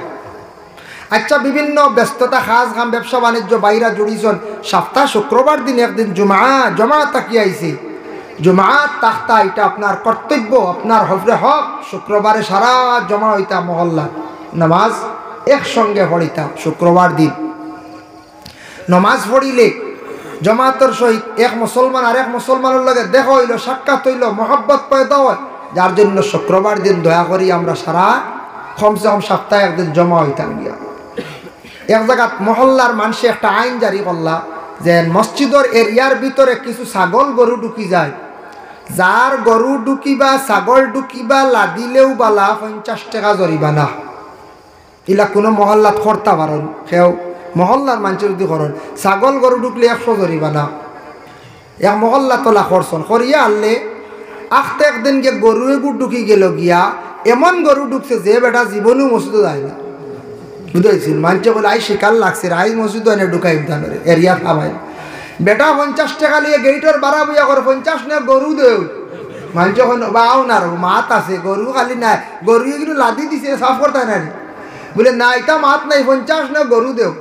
আচ্ছা, বিভিন্ন ব্যস্ততা, কাজ কাম, ব্যবসা বাণিজ্য বাইরা জড়িয়েছেন, সপ্তাহ শুক্রবার দিন একদিন জমা তাকিয়ে আইছি, জমাত তাখতা, এটা আপনার কর্তব্য, আপনার হফরে হক। শুক্রবারে সারা জমা হইতা মহল্লা নামাজ একসঙ্গে পড়িতাম। শুক্রবার দিন নমাজ পড়িলে জমাতের সহিত এক মুসলমান আর এক মুসলমানের লগে দেখা হইল, সাক্ষাৎ হইল, মহব্বত পয়দা হয়। যার জন্য শুক্রবার দিন দয়া করি আমরা সারা কমসে কম সপ্তাহে একদিন জমা হইতাম গিয়া। এক জায়গাত মহল্লার মানুষে একটা আইন জারি করলা যে মসজিদের এরিয়ার ভিতরে কিছু ছাগল গরু ঢুকি যায়, যার গরু ঢুকিবা ছাগল ঢুকিবা লাদিলেও বালা 50 টাকা জরিমানা। ইলা কোনো মহল্লাত করতে পারেন, কেউ মহল্লার মানুষের যদি করেন, ছাগল গরু ঢুকলে 100 জরিমানা। এক মহল্লা তোলা করছেন, করিয়া আনলে আখতে একদিন গিয়ে গরু এগুর ঢুকি গেল গিয়া, এমন গরু ঢুকছে যে বেটা জীবনেও মসজিদে যায় না, বুঝাইছিল। মানুষে বলে আই শিকার লাগছে, আই মসজিদ এনে ঢুকাই উঠানের এরিয়া খাবাই, বেটা 50 টাকা নিয়ে গেইটর বাড়া বইয়া করে 50 নিয়ে গরু দেও। মানুষ বাও না মাত আছে, গরু খালি নাই, গরু কিন্তু লাদি দিছে, সাফ করতে না, বলে না এটা মাত নাই, 50 নিয়ে গরু দেও।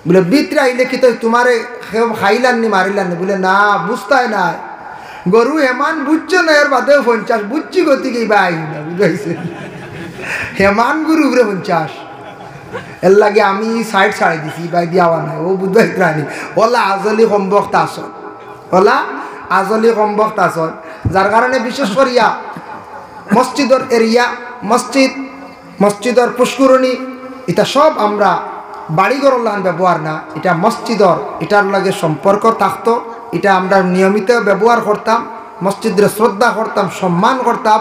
বলে বিতরে আইলে কি তো তোমারে খাইলাননি মারিলাননি, বলে না বুঝতাই না, গরু হেমান বুঝছো না, এর বাদেও 50 বুঝছি গতি কি বাই না, বুঝাইছে হেমান গরু উপরে 50। এর লাগে আমি সাইড ছাড়ি দিছি, বাই দিয়াওয়া নাই, ও বুঝবাই প্রাণী। ওলা আজলি সম্ভক্ত আসন, ওলা আজলি সম্ভক্ত আসন। যার কারণে বিশেষ করিয়া মসজিদের এরিয়া, মসজিদের পুষ্করণী, এটা সব আমরা বাড়িঘর লান ব্যবহার না, এটা মসজিদর, এটার লাগে সম্পর্ক থাকতো, এটা আমরা নিয়মিত ব্যবহার করতাম, মসজিদের শ্রদ্ধা করতাম, সম্মান করতাম।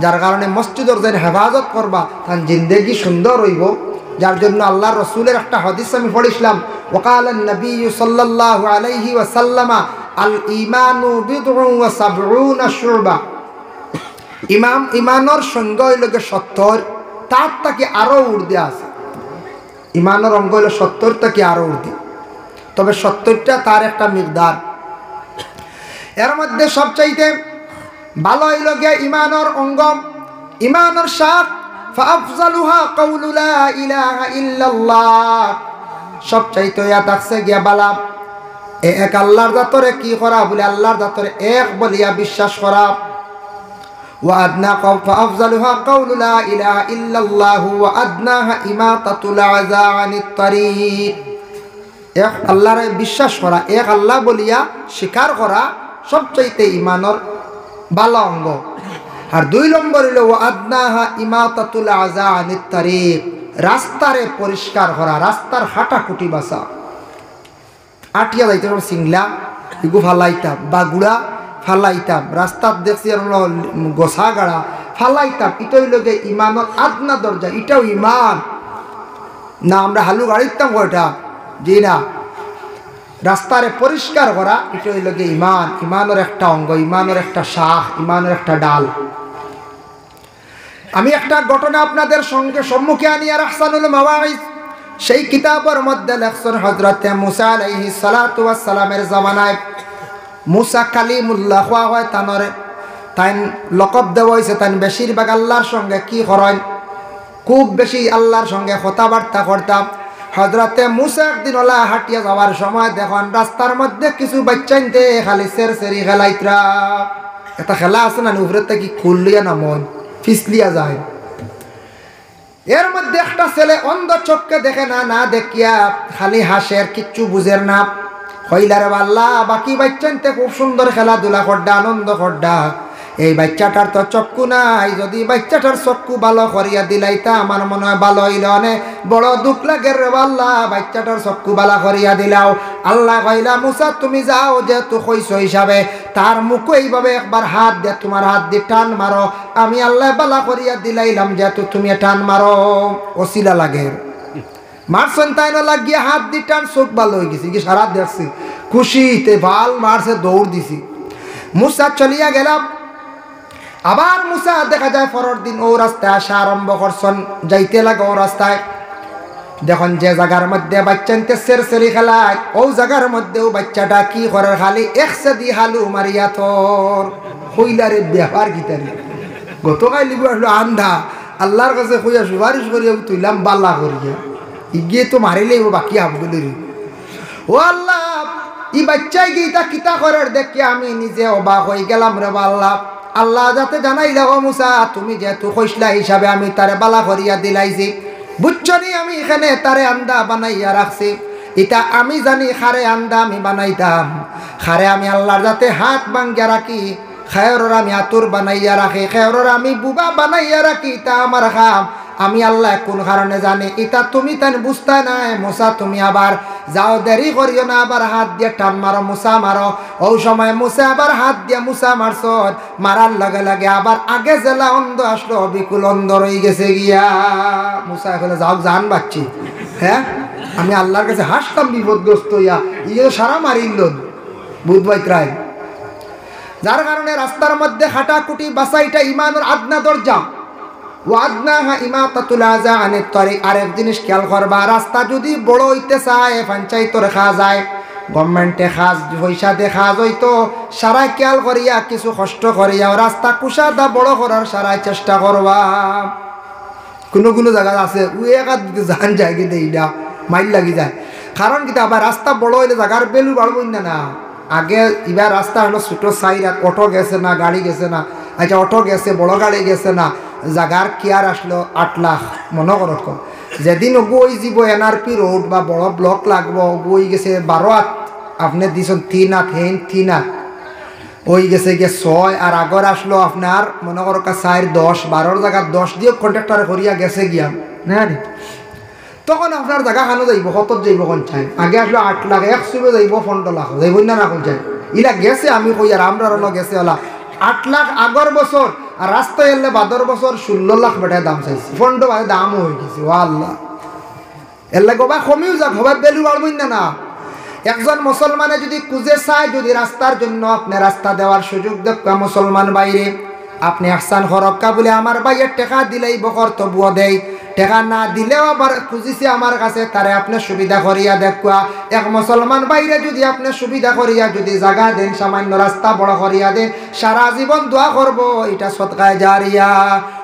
যার কারণে মসজিদর যেন হেফাজত করবা, তার জিন্দেগি সুন্দর হইব। যার জন্য আল্লাহ রসুলের একটা হাদিস আমি পড়িছিলাম, ওয়াকালান নবী সাল্লাল্লাহু আলাইহি ওয়াসাল্লাম, আল ঈমানু বিদউন ওয়া সাবউনা শুবা। ইমানের সংজ্ঞা হইল 70, তার তাকে আরো ঊর্ধ্বে আছে। ইমানের অঙ্গ হইল 70 থেকে আরো ঊর্ধ্বে, তবে 70টা তার একটা মিকদার। এর মধ্যে সবচাইতে ভালো হইল গিয়া ইমানের অঙ্গ, ইমানের শাখ ফাফজালুহা কাউলু লা ইলাহা ইল্লাল্লাহ। সবচাইতে ইয়া থাকছে গিয়া বালা এক আল্লাহর জাতরে কি করা বলে, আল্লাহর জাতরে এক বলিয়া বিশ্বাস করা। ওয়া আদনা ফাফজালুহা কাউলু লা ইলাহা ইল্লাল্লাহু ওয়া আদনাহা ইমাতাতুল আযা আনিত তারিক। এক আল্লাহরে বিশ্বাস করা, এক আল্লাহ বলিয়া স্বীকার করা সবচাইতে ইমানের ভালো অঙ্গ। আর 2 নম্বর হইল ওয়া আদনাহা ইমাতাতুল আযা আনিত তারিক, রাস্তারে পরিষ্কার করা, রাস্তার হাঁটাকুটি বাসা। আটিয়া যাইতাম সিংলা এগু ফালাইতাম, বাগুড়া ফালাইতাম, রাস্তার দেখছি গোসা গাড়া ফালাইতাম। এটা হইল গে ইমানের আদনা দরজা, এটাও ইমান না। আমরা হালু গাড়িতাম কয়টা, জি না। রাস্তারে পরিষ্কার করা এটা হইল গে ইমান, ইমানের একটা অঙ্গ, ইমানের একটা শাখ, ইমানের একটা ডাল। আমি একটা ঘটনা আপনাদের সঙ্গে সম্মুখে আনি, আর আহসানুল মাওয়াইজ সেই কিতাবের মধ্যে লেখছেন হযরতে মুসা আলাইহিস সালাতু ওয়াস সালামের জামানায় মুসা কালিমুল্লাহ হওয়া হয়, তানরে তাই লকব দেওয়া হয়েছে। তাই বেশিরভাগ আল্লাহর সঙ্গে কি করেন, খুব বেশি আল্লাহর সঙ্গে কথাবার্তা করতাম। হযরতে মুসা একদিন ওলা হাঁটিয়া যাওয়ার সময় দেখেন রাস্তার মধ্যে কিছু বাচ্চাইতে খালি সেরি খেলাইতরা। এটা খেলা আছে না, উপরে থেকে খুললিয়া না মন ফিসলিয়া যায়। এর মধ্যে একটা ছেলে অন্ধ চোখকে দেখে না, না দেখিয়া খালি হাসের, কিচ্ছু বুঝের না। হইলারে আল্লাহ বাকি বাচ্চাইতে খুব সুন্দর খেলাধুলা করডা, আনন্দ করডা, এই বাচ্চাটার তো চক্ষু নাই, যদি বাচ্চাটার চক্ষু ভালো করিয়া দিলাইতা আমার মনে হয় ভালো হইল। অনেক বড় দুঃখ লাগে রে আল্লাহ, বাচ্চাটার চক্ষু ভালো করিয়া দিলাও। আল্লাহ কইলা মুসা তুমি যাও, যেহেতু কইছো হিসাবে তার মুখ এইভাবে একবার হাত দিয়ে তোমার হাত দিয়ে টান মারো, আমি আল্লাহ ভালো করিয়া দিলাইলাম, যেহেতু তুমি টান মারো। ওসিলা লাগে মারছেন, তাই না লাগিয়া হাত দিয়ে টান, চোখ ভালো হয়ে গেছি, কি সারা দেখছি খুশিতে ভাল মারছে, দৌড় দিছি। মুসা চলিয়া গেলাম। আবার মুসা দেখা যায় পরের দিন ও রাস্তায় আসা আরম্ভ করছেন, যাইতে লাগে ও রাস্তায়। দেখুন যে জায়গার মধ্যে বাচ্চাতে সেরি খেলায়, ও জায়গার মধ্যেও বাচ্চাটা কি করে, খালি একসে দি হালু মারিয়া তোর হইলারে ব্যাপার গীতারি। গতকাল লিবু আসলো আন্ধা, আল্লাহর কাছে কইয়া সুপারিশ করিয়া তুইলাম বাল্লা করিয়া, ইগিয়ে তো মারিলেই বাকি আবগুলির। ও আল্লাহ, ই বাচ্চাই গীতা কিতা করার দেখে আমি নিজে অবাক হয়ে গেলাম রে আল্লাহ। আল্লাহ যাতে জানাইলা ও মুসা তুমি যেহেতু কইসলা হিসাবে আমি তারে বালা করিয়া দিলাইছি, বুঝছনি আমি এখানে তারে আন্দা বানাইয়া রাখছি। এটা আমি জানি খারে আন্দা আমি বানাইতাম, খারে আমি আল্লাহর যাতে হাত ভাঙ্গিয়া রাখি, খেয়রর আমি আতুর বানাইয়া রাখি, খেয়রর আমি বুবা বানাইয়া রাখি, তা আমার খাম আমি আল্লাহ কোন কারণে জানি। এটা তুমি তাই বুঝতে নাই মুসা, তুমি আবার যাও, দেরি করিও না, আবার হাত দিয়ে টান মারো, মুসা মারো। ওই সময় মুসা আবার হাত দিয়ে মুসা মারছ, মারার লগে লগে আবার আগে জেলা অন্ধ আসলো, বিকুল অন্ধ রয়ে গেছে গিয়া। মুসা এখন যাও, জান বাচ্চি, হ্যাঁ আমি আল্লাহর কাছে হাসতাম বিপদগ্রস্ত হইয়া, ইয়ে সারা মারিল বুধবাইত্রায়। যার কারণে রাস্তার মধ্যে হাঁটাকুটি বাসা, এটা ইমানের আদনা দরজা। ওয়াদনাহা ইমাতাতুল আযা আনিত তারিক। আরেক জিনিস খেয়াল করবা, রাস্তা যদি বড় হইতে চায় পঞ্চায়েতরে খাওয়া যায়, গভর্নমেন্টে খাস পয়সা দিয়ে খাওয়া হইতো, সারাই খেয়াল করিয়া কিছু কষ্ট করিয়া রাস্তা কুষাদা বড় করার সারাই চেষ্টা করবা। কোনো কোনো জায়গা আছে ওই একা দিতে জান যায় কিন্তু এইটা মাইল লাগি যায়। কারণ কিন্তু আবার রাস্তা বড় হইলে জায়গার বেলু বাড়বই না। আগে এবার রাস্তা হলো ছোটো সাইড, অটো গেছে না, গাড়ি গেছে না, আচ্ছা অটো গেছে, বড় গাড়ি গেছে না, জাগার কেয়ার আসলো 8 লাখ মনে করো। যেদিন ওই যাব NRP রোড বা বড় ব্লক লাগবো, ওই গেছে 12 হাত, আপনি দিয়েছেন 3 হাত, হেন 3 হাত ওই গেছে গিয়ে 6, আর আগর আসলো আপনার মনে করো 4, 10, 12 জায়গা 10 দিয়ে কন্ট্রাক্টরে করিয়া গেছে গিয়া না, তখন আপনার জায়গা খানো যাইব, কত যাইব কোন চাই। আগে আসলো 8 লাখ, 100 যাইব 15 লাখ যাইব না, না কোন চাই ইলা গেছে। আমি কই আর আমরা গেছে ওলা 8 লাখ আগর বছর, আর রাস্তায় এলে বাদর বছর 16 লাখ বেটায় দাম চাইছি, ফন্ড বাদে দামও হয়ে গেছে। ও আল্লাহ, এর লাগে বা কমিও যাক, হবার বেলু বাড়বই না। একজন মুসলমানে যদি খুঁজে চায়, যদি রাস্তার জন্য আপনি রাস্তা দেওয়ার সুযোগ দেখা মুসলমান বাইরে, আপনি আহসান হরক্কা বলে আমার ভাইয়ের টাকা দিলেই বকর তবুও দেয়, টাকা না দিলেও আবার খুঁজিছে আমার কাছে, তারে আপনি সুবিধা করিয়া দেখুয়া। এক মুসলমান বাইরে যদি আপনি সুবিধা করিয়া যদি জায়গা দেন, সামান্য রাস্তা বড় করিয়া দেন, সারা জীবন দোয়া করব এটা সদকায়ে জারিয়া।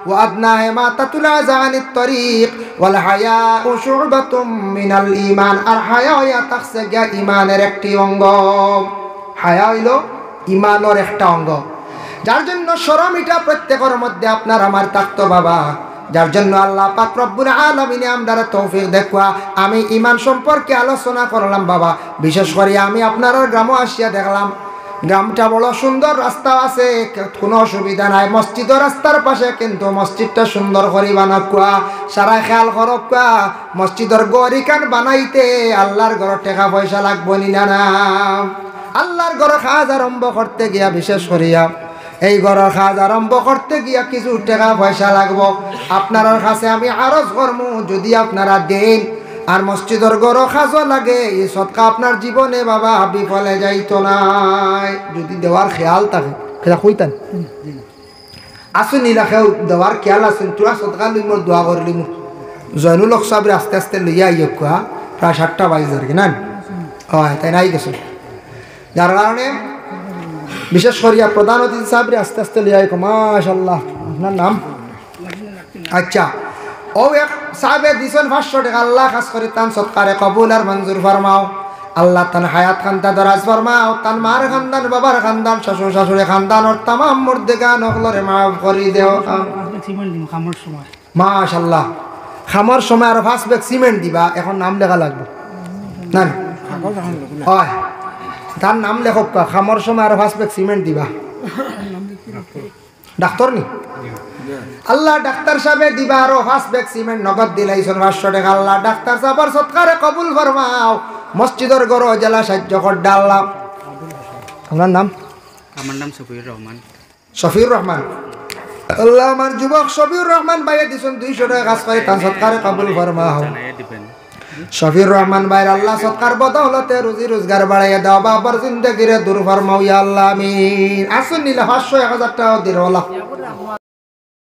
ওয়াদনা মা তাতুলা জানিত তরিক ওয়াল হায়াউ শুবাতুম মিনাল ঈমান। আর হায়া হইয়া থাকছে গিয়া ঈমানের একটি অঙ্গ। হায়া হইল ঈমানের একটা অঙ্গ, যার জন্য শরম এটা প্রত্যেকের মধ্যে আপনার আমার থাকতো বাবা। যার জন্য আল্লাহ পাক রব্বুল আলামিন আমদার তৌফিক দেখুয়া আমি ঈমান সম্পর্কে আলোচনা করলাম বাবা। বিশেষ করে আমি আপনার গ্রামে আসিয়া দেখলাম, গ্রামটা বড় সুন্দর, রাস্তা আছে, কোনো অসুবিধা নাই। মসজিদের রাস্তার পাশে কিন্তু মসজিদটা সুন্দর করে বানাকুয়া, সারা খেয়াল করকুয়া। মসজিদের গড়িকান বানাইতে আল্লাহর ঘর টাকা পয়সা লাগবো নি না? আল্লাহর ঘর কাজ আরম্ভ করতে গিয়া, বিশেষ করিয়া এই ঘরের কাজ আরম্ভ করতে গিয়া কিছু টাকা পয়সা লাগবো। আপনার কাছে আমি আরজ করবো, যদি আপনারা দেন আর মসজিদের গড় কাজও লাগে, এই সদকা আপনার জীবনে বাবা বিফলে যাইতো নাই, যদি দেওয়ার খেয়াল থাকে। কইতান আসুন নিলাখেও দেওয়ার খেয়াল আসুন, তোরা সদকা লই মোর দোয়া করলি মোর জয়নুল হক সাহেব আস্তে আস্তে লইয়া আইয়া কুয়া প্রায় 7টা বাজে আর কি না হয়, তাই নাই গেছে। যার কারণে বিশেষ করিয়া প্রধান অতিথি সাহেব আস্তে আস্তে লিয়া আইকো। মাশাআল্লাহ, আপনার নাম? আচ্ছা, ও এক সাহেবে দিছেন 500 টাকা। আল্লাহ খাস করে তান সৎকারে কবুল আর মঞ্জুর ফরমাও। আল্লাহ তান হায়াত খান্তা দরাজ ফরমাও। তান মার খানদান, বাবার খানদান, শ্বশুর শাশুড়ি খানদান ওর তামাম মুর্দেগান ওগুলোরে মাফ করে দেও। মাশাআল্লাহ, খামার সময় আর 5 ব্যাগ সিমেন্ট দিবা। এখন নাম লেখা লাগবে না? হয়, তার নাম লেখক, খামার সময় আর 5 ব্যাগ সিমেন্ট দিবা। ডাক্তার নি? আল্লাহ ডাক্তার সাহেব দিবা আরো 5 ব্যাগ সিমেন্ট নগদ দিলাইছেন 500 টাকা। আল্লাহ ডাক্তার সাহেবের সৎকারে কবুল ফরমাও। মসজিদের গড় জেলা সাহায্য কর আল্লাহ। আপনার নাম? আমার নাম শফিউর রহমান। শফিউর রহমান। আল্লাহ আমার যুবক শফিউর রহমান ভাইয়ে দিছেন 200 টাকা কাজ করে, তার সৎকারে কবুল ফরমাও। শফিউর রহমান ভাইয়ের আল্লাহ সৎকার বদৌলতে রুজি রোজগার বাড়াইয়া দাও, বাবার জিন্দেগিরে দূর ফরমাও ইয়া আল্লাহ আমিন। আসুন নিলে 500 1000 টাকা দিল।